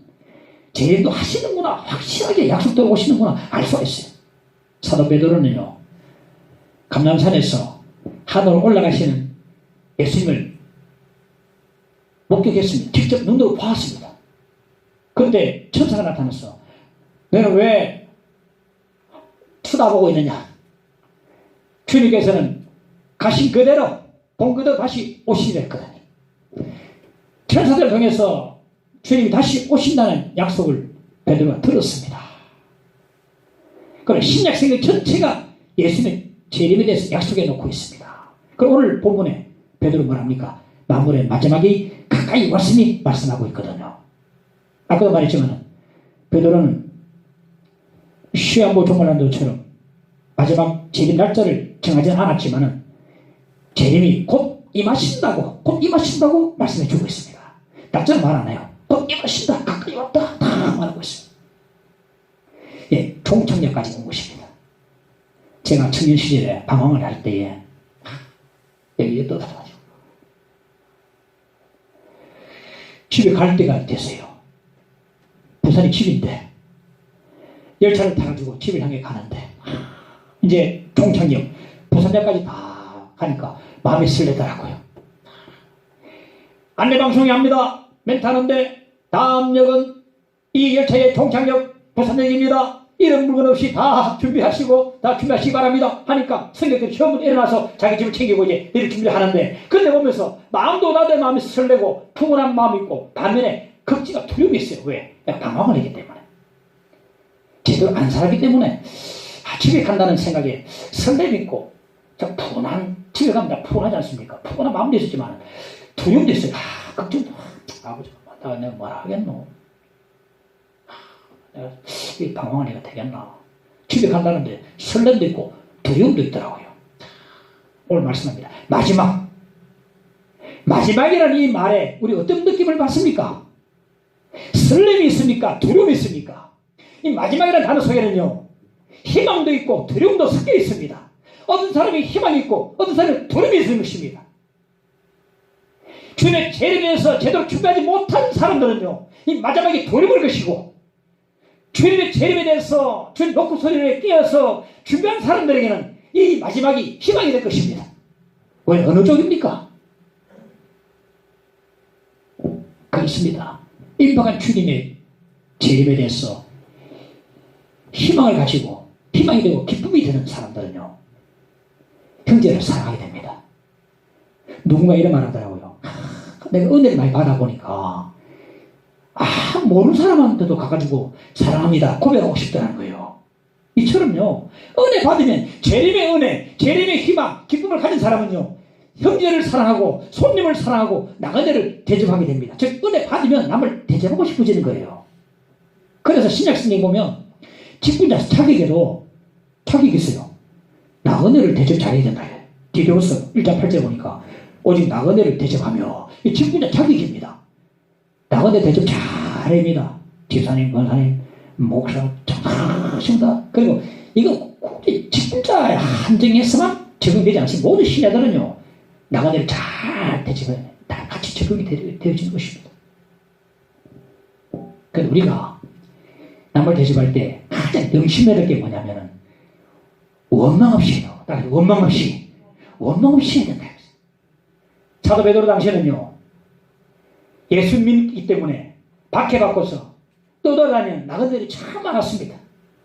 재림도 하시는구나, 확실하게 약속대로 오시는구나 알 수가 있어요. 사도 베드로는요, 감람산에서 하늘로 올라가시는 예수님을 목격했습니다. 직접 눈으로 보았습니다. 그런데 천사가 나타나서 너는 왜 쳐다보고 있느냐? 주님께서는 가신 그대로 본 그대로 다시 오시리라 했거든요. 천사들을 통해서 주님이 다시 오신다는 약속을 베드로가 들었습니다. 그럼 신약 성경 전체가 예수님의 재림에 대해서 약속해 놓고 있습니다. 그럼 오늘 본문에 베드로 뭐랍니까? 만물의 마지막이 가까이 왔으니 말씀하고 있거든요. 아까도 말했지만 베드로는 시한부 종말난도처럼 마지막 재림 날짜를 정하지는 않았지만 재림이 곧 임하신다고 말씀해 주고 있습니다. 날짜는 말 안 해요. 곧 임하신다, 가까이 왔다 다 말하고 있습니다. 예, 총청년까지 온 것입니다. 제가 청년 시절에 방황을 할 때에 여기에 떠들어가지고 집에 갈 때가 됐어요. 부산이 집인데 열차를 타가지고 집을 향해 가는데 이제 종착역 부산역까지 다 가니까 마음이 설레더라고요. 안내방송이 합니다. 멘트 하는데 다음 역은 이 열차의 종착역 부산역입니다. 이런 물건 없이 다 준비하시기 바랍니다. 하니까 성격들이 전부 일어나서 자기 집을 챙기고 이제 이렇게 준비하는데, 근데 보면서 마음도 나দের 마음이 설레고 푸근한 마음이 있고 반면에 걱지가 두려움이 있어요. 왜? 방황을 했기 때문에. 제대로 안 살았기 때문에 집에 간다는 생각에 설렘이 있고 푸근한, 집에 가면 푸근하지 않습니까? 푸근한 마음도 있었지만 두려움도 있어요. 걱정도. 아버지가 내가 뭐라 하겠노? 내가 이 방황을 내가 되겠나? 집에 간다는데 설렘도 있고 두려움도 있더라고요. 오늘 말씀합니다. 마지막이라는 이 말에 우리 어떤 느낌을 받습니까? 설렘이 있습니까? 두려움이 있습니까? 이 마지막이라는 단어 속에는요, 희망도 있고 두려움도 섞여 있습니다. 어떤 사람이 희망이 있고 어떤 사람이 두려움이 있는 것입니다. 주님의 재림에서 제대로 준비하지 못한 사람들은요, 이 마지막에 두려울 것이고, 주님의 재림에 대해서 주님 놓고 소리를 깨어서 준비한 사람들에게는 이 마지막이 희망이 될 것입니다. 왜 어느 쪽입니까? 그렇습니다. 임박한 주님의 재림에 대해서 희망을 가지고 희망이 되고 기쁨이 되는 사람들은요, 형제를 사랑하게 됩니다. 누군가 이런 말 하더라고요. 내가 은혜를 많이 받아보니까 모르는 사람한테도 가가지고 사랑합니다 고백하고 싶다는 거예요. 이처럼요, 은혜 받으면 재림의 은혜, 재림의 희망, 기쁨을 가진 사람은요, 형제를 사랑하고 손님을 사랑하고 나그네를 대접하게 됩니다. 즉 은혜 받으면 남을 대접하고 싶어지는 거예요. 그래서 신약성경 보면 직분자 자격에도 자격이 있어요. 나그네를 대접 잘해야 된다. 디도서 1장 8절 보니까 오직 나그네를 대접하며, 이 직분자 자격입니다. 나그네 대접 잘합니다. 집사님, 권사님, 목사 잘하십니다. 그리고 이거 굳이 직분자의 한정에서만 적용되지 않습니다. 모든 신자들은요, 나그네를 잘 대접해야 다 같이 적용이 되어지는 것입니다. 그래서 우리가 남을 대접할 때 가장 명심해야 될 게 뭐냐면은 원망 없이 해요. 원망 없이 해야 된다. 사도 베드로 당시에는요, 예수 믿기 때문에 박해받고서 떠돌아다니는 나그네들이 참 많았습니다.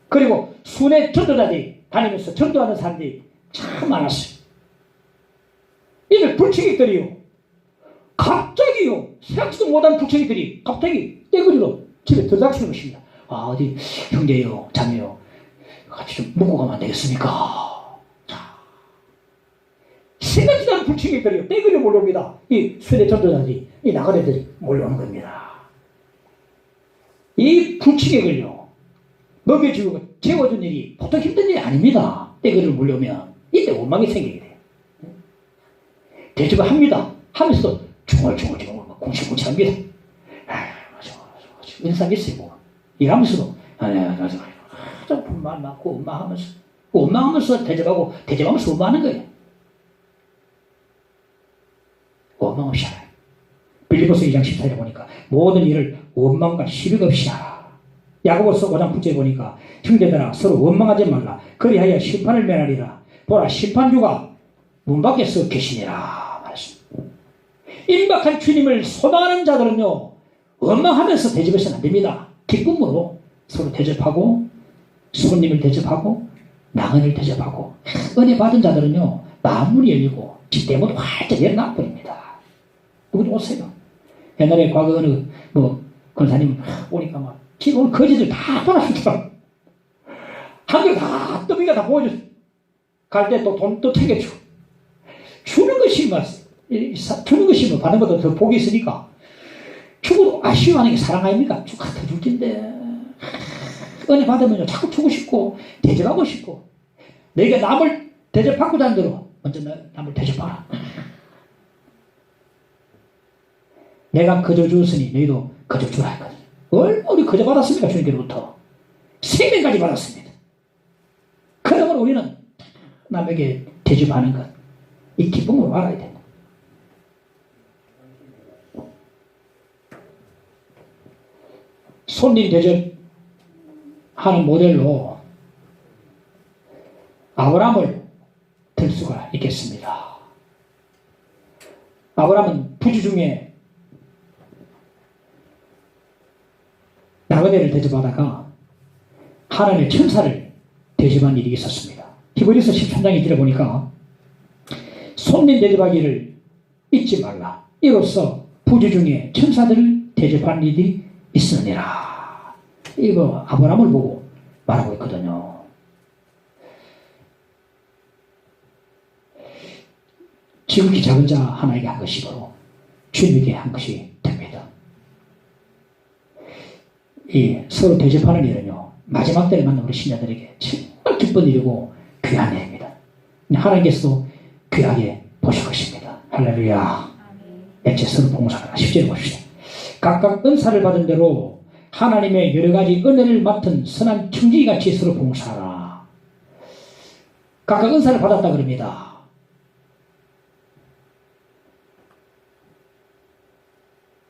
그리고 순회 전도자들이 다니면서 전도하는 사람들이 참 많았어요. 이들 불청객들이요, 갑자기요, 생각지도 못한 불청객들이 갑자기 떼거리로 집에 들어닥치는 것입니다. 어디 형제요, 자매요, 같이 좀 먹고 가면 안 되겠습니까? 자, 생각지도 않은 불청객들이요, 떼거리로 몰려옵니다. 이 순회 전도자들이, 이 나그네들이 몰려오는 겁니다. 이 불청객을요, 먹여주고 재워준 일이 보통 힘든 일이 아닙니다. 떼거리로 몰려오면 이때 원망이 생기게 돼요. 대접을 합니다. 하면서도 중얼중얼 공치공치합니다. 맞아. 이런 사람이 있어요. 일하면서도 좀 분만 많고 원망하면서 대접하면서 원망하는 거예요. 원망 없이 하라. 빌립보서 2장 14절에 보니까 모든 일을 원망과 시비 없이 하라. 야고보서 5장 9절에 보니까 형제들아 서로 원망하지 말라. 그리하여 심판을 면하리라. 보라, 심판주가 문 밖에 서 계시니라 말했습니다. 임박한 주님을 소망하는 자들은요, 원망하면서 대접해서는 안 됩니다. 기쁨으로 서로 대접하고, 손님을 대접하고, 나그네를 대접하고, 은혜 받은 자들은요, 마음문이 열리고 집대문도 활짝 열어놔버립니다. 누구도 오세요. 옛날에 과거 어느 권사님 오니까 막 지금 오늘 거지들 다 받았습니다. 한결 다 더비가 다 보여줬어. 갈 때 또 돈 또 챙겨주고. 주는 것이 받는 것도 더 복이 있으니까. 주고 아쉬워하는 게 사랑 아닙니까? 주가 더 줄 텐데. 은혜 받으면 자꾸 주고 싶고 대접하고 싶고, 내가 남을 대접받고자 하는 대로 먼저 남을 대접하라. 내가 거저 주었으니 너희도 거저 주라 했거든. 얼마 우리 거저 받았습니까? 주님께로부터 생명까지 받았습니다. 그러므로 우리는 남에게 대접하는 것, 이 기쁨으로 알아야 된다. 손님 대접하는 모델로 아브라함을 들 수가 있겠습니다. 아브라함은 부주 중에 나그네를 대접하다가 하나님의 천사를 대접한 일이 있었습니다. 히브리서 13장에 들어보니까 손님 대접하기를 잊지 말라. 이로써 부주 중에 천사들을 대접한 일이 있으니라. 이거 아브라함을 보고 말하고 있거든요. 지극히 작은 자 하나에게 한 것이 바로 주님에게 한 것이 됩니다. 이 서로 대접하는 일은요, 마지막 때를 만난 우리 신자들에게 정말 기쁜 일이고 귀한 일입니다. 하나님께서도 귀하게 보실 것입니다. 할렐루야. 넷째, 서로 봉사하라. 10절에 봅시다. 각각 은사를 받은 대로 하나님의 여러 가지 은혜를 맡은 선한 청지기같이 서로 봉사하라. 각각 은사를 받았다 그럽니다.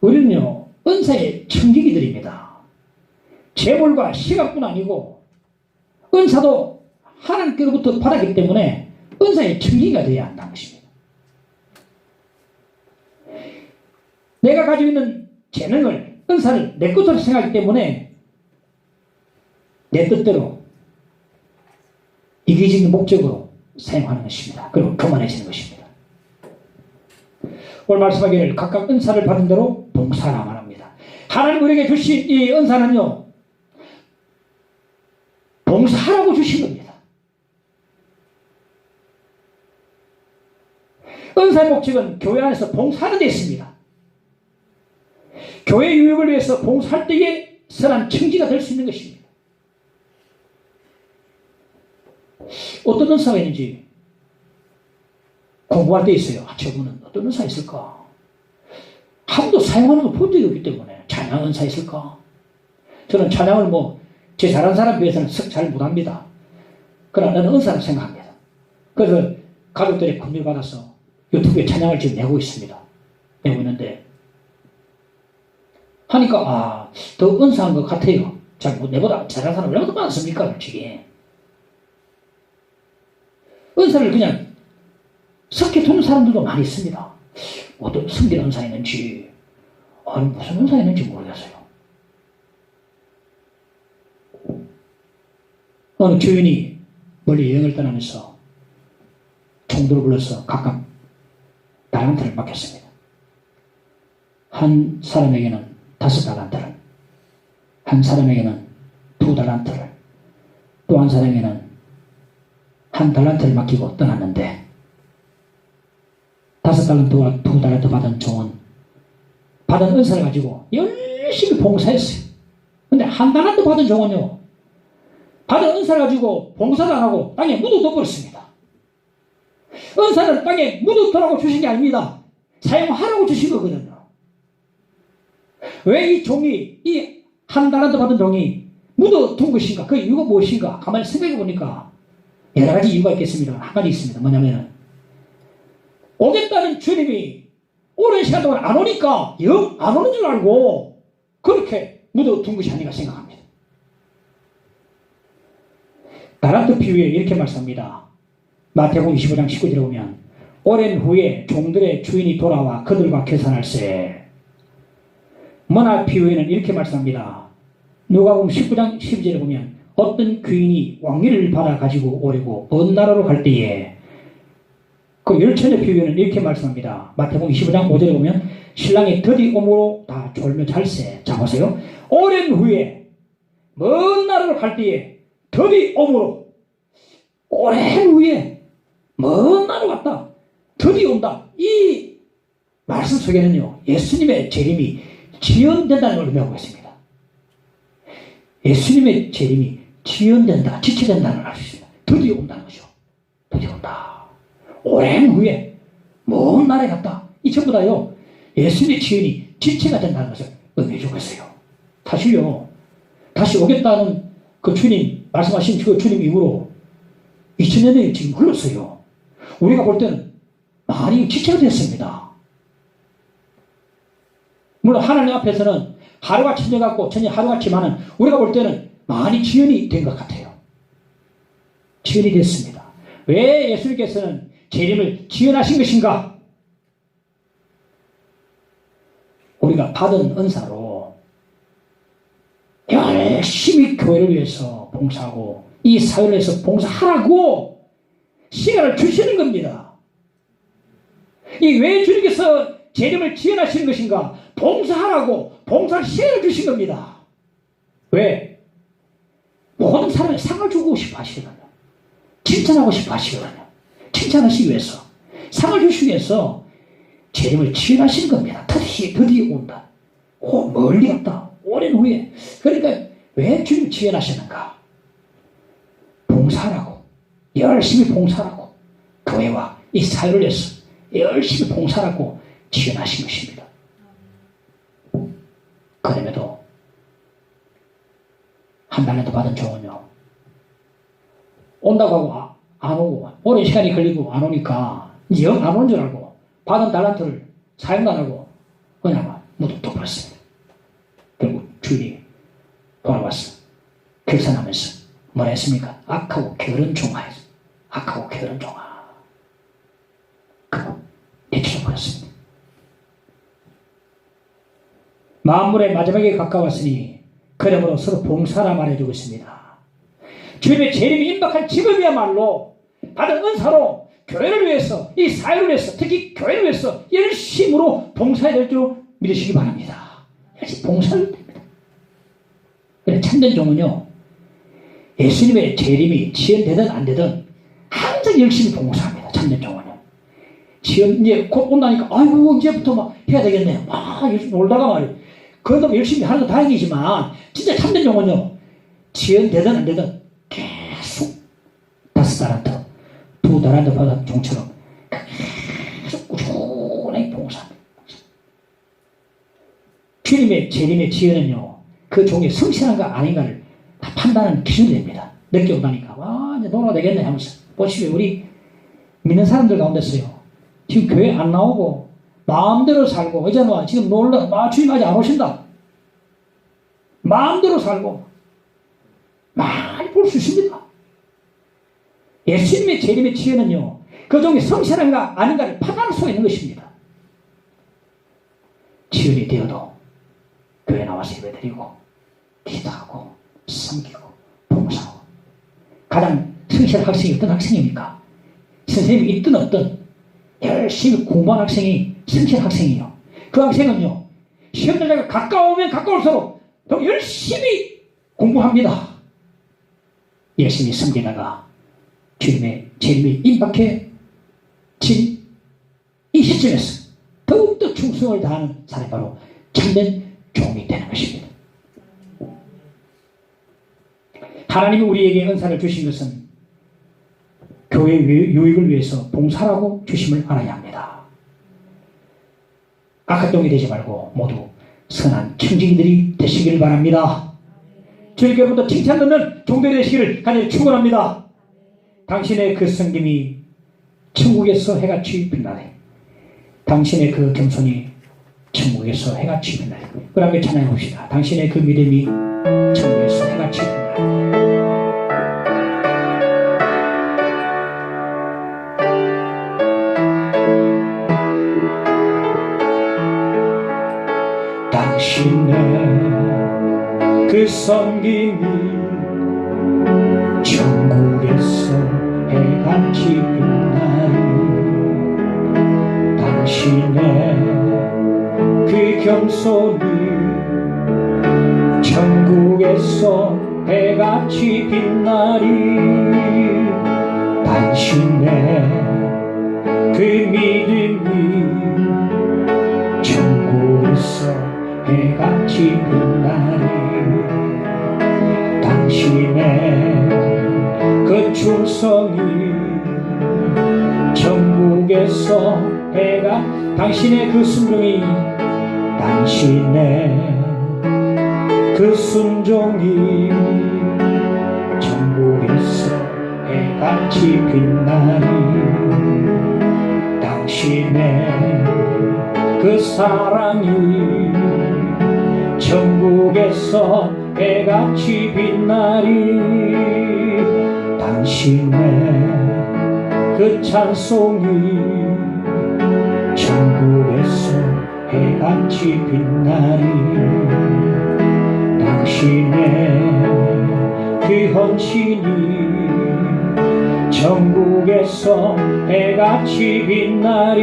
우리는요, 은사의 청지기들입니다. 재물과 시각뿐 아니고 은사도 하나님께로부터 받았기 때문에 은사의 청지기가 되어야 한다는 것입니다. 내가 가지고 있는 재능을, 은사를 내 것으로 생각하기 때문에 내 뜻대로 이기적인 목적으로 사용하는 것입니다. 그리고 교만해지는 것입니다. 오늘 말씀하기를 각각 은사를 받은 대로 봉사하라 말합니다. 하나님 우리에게 주신 이 은사는요, 봉사하라고 주신 겁니다. 은사의 목적은 교회 안에서 봉사하는 데 있습니다. 교회 유익을 위해서 봉사할 때에 선한 청지가 될 수 있는 것입니다. 어떤 은사가 있는지 공부할 때 있어요. 저분은 어떤 은사 있을까? 한 번도 사용하는 걸 본 적이 없기 때문에 찬양 은사 있을까? 저는 찬양을 제 잘하는 사람에 비해서는 잘 못합니다. 그러나 나는 은사를 생각합니다. 그래서 가족들이 금일 받아서 유튜브에 찬양을 지금 내고 있습니다. 내고 있는데 하니까 더 은사한 것 같아요. 내보다 잘하는 사람 얼마나 많습니까? 솔직히 은사를 그냥 섞여 두는 사람들도 많이 있습니다. 어떤 성경 은사 있는지 무슨 은사 있는지 모르겠어요. 어느 교인이 멀리 여행을 떠나면서 총도를 불러서 각각 달란트를 맡겼습니다. 한 사람에게는 5달란트를, 한 사람에게는 2달란트를, 또 한 사람에게는 1달란트를 맡기고 떠났는데 5달란트와 2달란트 받은 종은 받은 은사를 가지고 열심히 봉사했어요. 근데 1달란트 받은 종은요, 받은 은사를 가지고 봉사도 안 하고 땅에 묻어둬버렸습니다. 은사를 땅에 묻어두라고 주신 게 아닙니다. 사용하라고 주신 거거든요. 왜 이 종이, 이 1달란트 받은 종이 묻어둔 것인가? 그 이유가 무엇인가? 가만히 생각해 보니까 여러 가지 이유가 있겠습니다. 한 가지 있습니다. 뭐냐면은 오겠다는 주님이 오랜 시간 동안 안 오니까 영 안 오는 줄 알고 그렇게 묻어둔 것이 아닌가 생각합니다. 달란트 비유에 이렇게 말씀합니다. 마태복음 25장 19절에 보면 오랜 후에 종들의 주인이 돌아와 그들과 계산할세. 머나 비유에는 이렇게 말씀합니다. 누가복음 19장 12절에 보면 어떤 귀인이 왕위를 받아 가지고 오려고 먼 나라로 갈 때에 그 열천의 비유에는 이렇게 말씀합니다. 마태복음 25장 5절에 보면 신랑이 더디 오므로 다 졸며 잘세. 자 보세요. 오랜 후에 먼 나라로 갈 때에 더디 오므로, 오랜 후에 먼 나라로 갔다 더디 온다. 이 말씀 속에는요, 예수님의 재림이 지연된다는 걸 의미하고 있습니다. 예수님의 재림이 지연된다, 지체된다는 걸 알 수 있습니다. 드디어 온다는 거죠. 드디어 온다. 오랜 후에 먼 나라에 갔다. 이 전부 다요, 예수님의 지연이 지체가 된다는 것을 의미해 주고 있어요. 사실요, 다시 오겠다는 그 주님, 말씀하신 그 주님 이후로 2000년이 지금 흘렀어요. 우리가 볼 때는 많이 지체가 됐습니다. 물론 하나님 앞에서는 하루가 천년 같고 천년 하루같지만은 우리가 볼 때는 많이 지연이 된 것 같아요. 지연이 됐습니다. 왜 예수님께서는 재림을 지연하신 것인가? 우리가 받은 은사로 열심히 교회를 위해서 봉사하고 이 사회를 위해서 봉사하라고 시간을 주시는 겁니다. 이 왜 주님께서 재림을 지연하시는 것인가? 봉사하라고 봉사할 시간을 주신 겁니다. 왜? 모든 사람이 상을 주고 싶어 하시거든요. 칭찬하고 싶어 하시거든요. 칭찬하시기 위해서, 상을 주시기 위해서 재림을 지연하시는 겁니다. 드디어 온다. 멀리 갔다. 오랜 후에. 그러니까 왜 주님 지연하시는가? 봉사라고, 열심히 봉사라고, 교회와 이 사회를 위해서 열심히 봉사라고 지연하신 것입니다. 그럼에도 한 달에도 받은 종은요, 온다고 하고 안 오고 오랜 시간이 걸리고 안 오니까 영 안 오는 줄 알고 받은 달란트를 사용도 안 하고 그냥 모두 또 버렸습니다. 결국 주인이 돌아와서 결산하면서 뭐라 했습니까? 악하고 게으른 종아, 악하고 게으른 종아. 그거 내쳐버렸습니다. 만물의 마지막에 가까웠으니 그러므로 서로 봉사라 말해주고 있습니다. 주님의 재림이 임박한 지금이야말로 받은 은사로 교회를 위해서, 이 사회를 위해서, 특히 교회를 위해서 열심으로 봉사해야 될 줄 믿으시기 바랍니다. 열심히 봉사를 됩니다. 그래, 참된 종은요, 예수님의 재림이 지연되든 안 되든 항상 열심히 봉사합니다. 참된 종은요. 지연, 이제 곧 온다니까, 아이고, 이제부터 막 해야 되겠네. 열심히 놀다가 말이에요. 그래도 열심히 하는 건 다행이지만, 진짜 참된 종은요, 지연되든 안 되든 계속 5달란트, 2달란트 받은 종처럼 계속 꾸준히 봉사합니다. 주님의 재림의 지연은요, 그 종의 성실한가 아닌가를 다 판단하는 기준이 됩니다. 늦게 온다니까, 이제 놀아야 되겠네 하면서. 보시면 우리 믿는 사람들 가운데서요, 지금 교회 안 나오고 마음대로 살고, 이제는 지금 주님 아직 안 오신다. 마음대로 살고 많이 볼 수 있습니다. 예수님의 재림의 지혜는요, 그 종이 성실한가 아닌가를 판단할 수가 있는 것입니다. 지연이 되어도 교회 나와서 예배드리고 기도하고 섬기고 봉사하고. 가장 성실한 학생이 어떤 학생입니까? 선생님이 있든 없든 열심히 공부한 학생이 성실한 학생이에요. 그 학생은요, 시험 날짜가 가까우면 가까울수록 더 열심히 공부합니다. 열심히 섬기다가 주님의 재림이 임박해 진 이 시점에서 더욱더 충성을 다하는 사람이 바로 참된 종이 되는 것입니다. 하나님이 우리에게 은사를 주신 것은 교회의 유익을 위해서 봉사라고 주심을 알아야 합니다. 악한 종이 되지 말고 모두 선한 청지기들이 되시기를 바랍니다. 주님께로부터 칭찬 듣는 종들이 되시기를 간절히 축원합니다. 당신의 그 섬김이 천국에서 해같이 빛나네. 당신의 그 겸손이 천국에서 해같이 빛나네. 우리 함께 찬양해 봅시다. 당신의 그 믿음이 천국에서 해같이 빛나네. 당신의 그 섬김이 천국에서 해같이 빛나리. 당신의 그 겸손이 천국에서 해같이 빛나리. 당신의 그 믿음이 천국에서 해같이 빛나리. 당신의 그 충성이 천국에서 해가, 당신의 그 순종이, 당신의 그 순종이 천국에서 해같이 빛나리. 당신의 그 사랑이 천국에서 해같이 빛나리. 당신의 그 찬송이 천국에서 해같이 빛나리. 당신의 그 헌신이 천국에서 해같이 빛나리.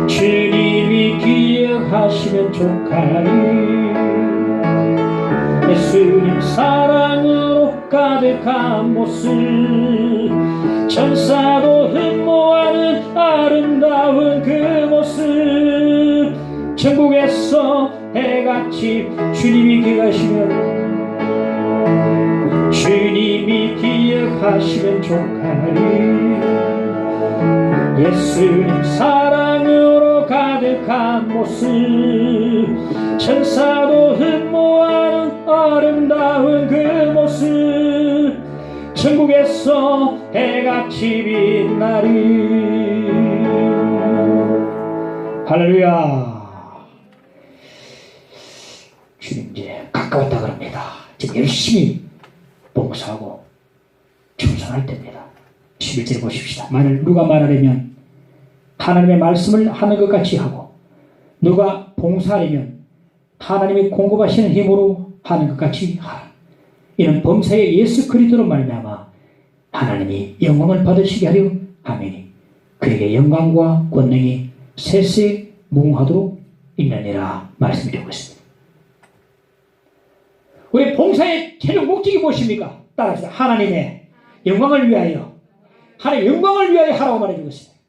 주님이 기억하시면 족하리. 예수님 사랑으로 가득한 모습, 천사도 흠모하는 아름다운 아름다운 그 모습 천국에서 해같이 주님이 기억하시면 주님이 기억하시면 좋가리 예수님 사랑으로 가득한 모습 천사도 흠모하는 아름다운 그 모습 천국에서 해같이 빛나리. 할렐루야. 주님 이제 가까웠다 그럽니다. 지금 열심히 봉사하고 충성할 때입니다. 11절에 보십시다. 만일 누가 말하려면 하나님의 말씀을 하는 것 같이 하고 누가 봉사하려면 하나님이 공급하시는 힘으로 하는 것 같이 하라. 이는 범사의 예수 그리스도로 말미암아 하나님이 영광을 받으시게 하려 하매니 그에게 영광과 권능이 세세 무궁하도록 있느니라 말씀드리고 있습니다. 우리 봉사의 최종 목적이 무엇입니까? 따라합시다. 하나님의 영광을 위하여 하나님의 영광을 위하여 하라고 말해주고 있습니다.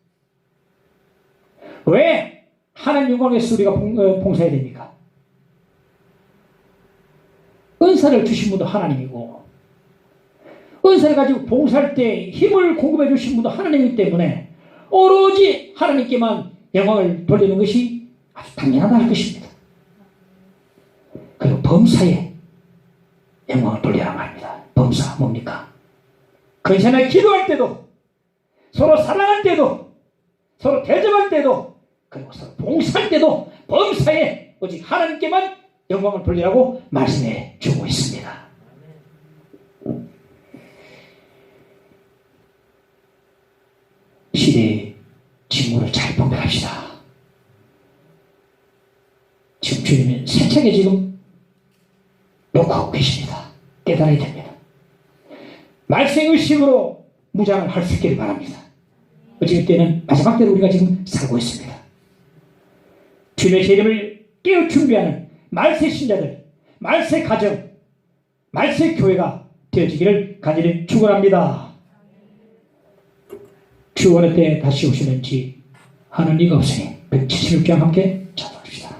왜 하나님 영광을 위해서 우리가 봉사해야 됩니까? 은사를 주신 분도 하나님이고 은사를 가지고 봉사할 때 힘을 공급해 주신 분도 하나님이기 때문에 오로지 하나님께만 영광을 돌리는 것이 아주 당연하다 할 것입니다. 그리고 범사에 영광을 돌리라 말입니다. 범사 뭡니까? 근신하게 기도할 때도 서로 사랑할 때도 서로 대접할 때도 그리고 서로 봉사할 때도 범사에 오직 하나님께만 영광을 돌리라고 말씀해 주고 있습니다. 시대의 직무를 잘 분별합시다. 지금 주님은 세차게 지금 녹화하고 계십니다. 깨달아야 됩니다. 말씀의식으로 무장을 할 수 있기를 바랍니다. 어찌 때는 마지막 때로 우리가 지금 살고 있습니다. 주님의 재림을 깨어 준비하는 말세 신자들, 말세 가정, 말세 교회가 되어지기를 간절히 축원합니다. 주 어느 때 다시 오시는지 하는 이가 없으니 176장 함께 찬송합시다.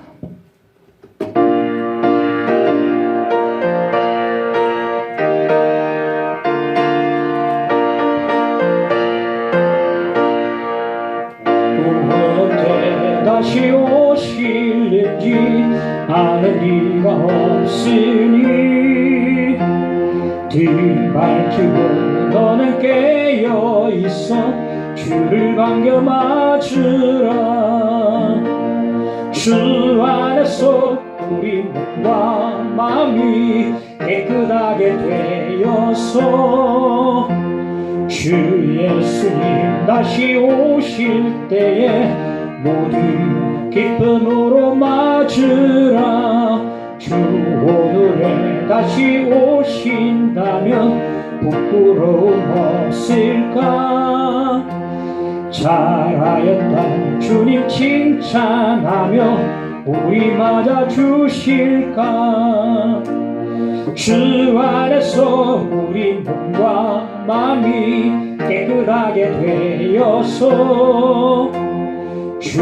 어느 때 다시 오실는지 아는 이가 없으니 뒤 밝히고 너는 깨어있어 주를 반겨 맞으라. 주 안에서 우리 몸과 마음이 깨끗하게 되어서 주 예수님 다시 오실 때에 모두 기쁨으로 맞으라. 주 오늘에 다시 오신다면 부끄러움 없을까? 잘하였다 주님 칭찬하며 우리 맞아 주실까? 주 안에서 우리 몸과 마음이 깨끗하게 되어서 주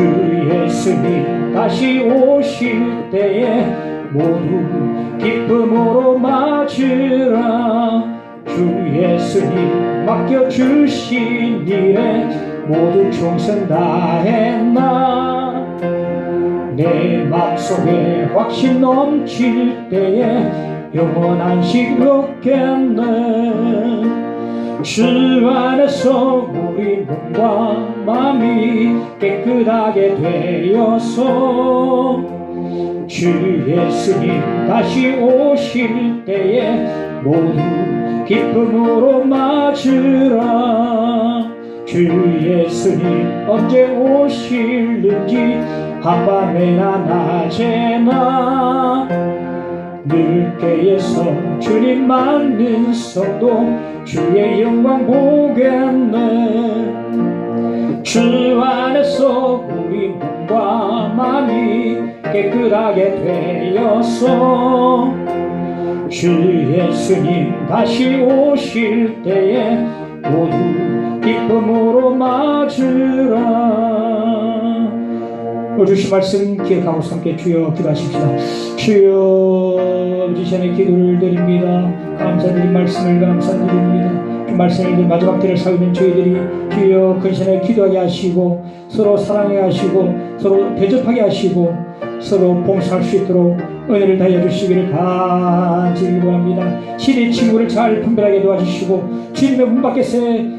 예수님 다시 오실 때에 모두 기쁨으로 맞으라. 주 예수님 맡겨주신 일에 모두 충성 다했나. 내 맘속에 확신 넘칠 때에 영원한 식 얻겠네. 주 안에서 우리 몸과 마음이 깨끗하게 되어서 주 예수님 다시 오실 때에 모두 기쁨으로 맞으라. 주 예수님 언제 오실는지 한밤에나 낮에나 늘 깨어서 주님 맞는 성도 주의 영광 보겠네. 주 안에서 우리 몸과 마음이 깨끗하게 되어서 주 예수님 다시 오실 때에 모두 기쁨으로 맞으라. 주신 말씀 기억하고 함께 주여 기도하십시다. 주여 아버지 전에 기도를 드립니다. 감사드린 말씀을 감사드립니다. 그 말씀을 마지막 때를 살고 있는 저희들이 주여 근신에 기도하게 하시고 서로 사랑하게 하시고 서로 대접하게 하시고 서로 봉사할 수 있도록 은혜를 다해 주시기를 간절히 원합니다. 시대 친구를 잘 분별하게 도와주시고 주님의 문 밖에서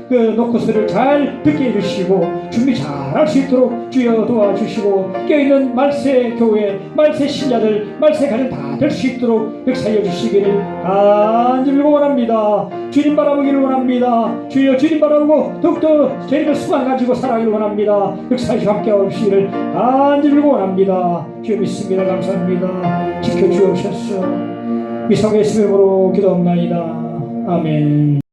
그 노크스를 잘 듣게 해주시고 준비 잘 할 수 있도록 주여 도와주시고 깨어있는 말세 교회 말세 신자들 말세 가정 다 될 수 있도록 역사해 주시기를 간절히 원합니다. 주님 바라보기를 원합니다. 주여 주님 바라보고 더욱더 저희를 수만 가지고 살아가기를 원합니다. 역사하시고 함께 하시기를 간절히 원합니다. 주여 믿습니다. 감사합니다. 지켜주옵소서. 이성의 이름으로 기도합나이다. 아멘.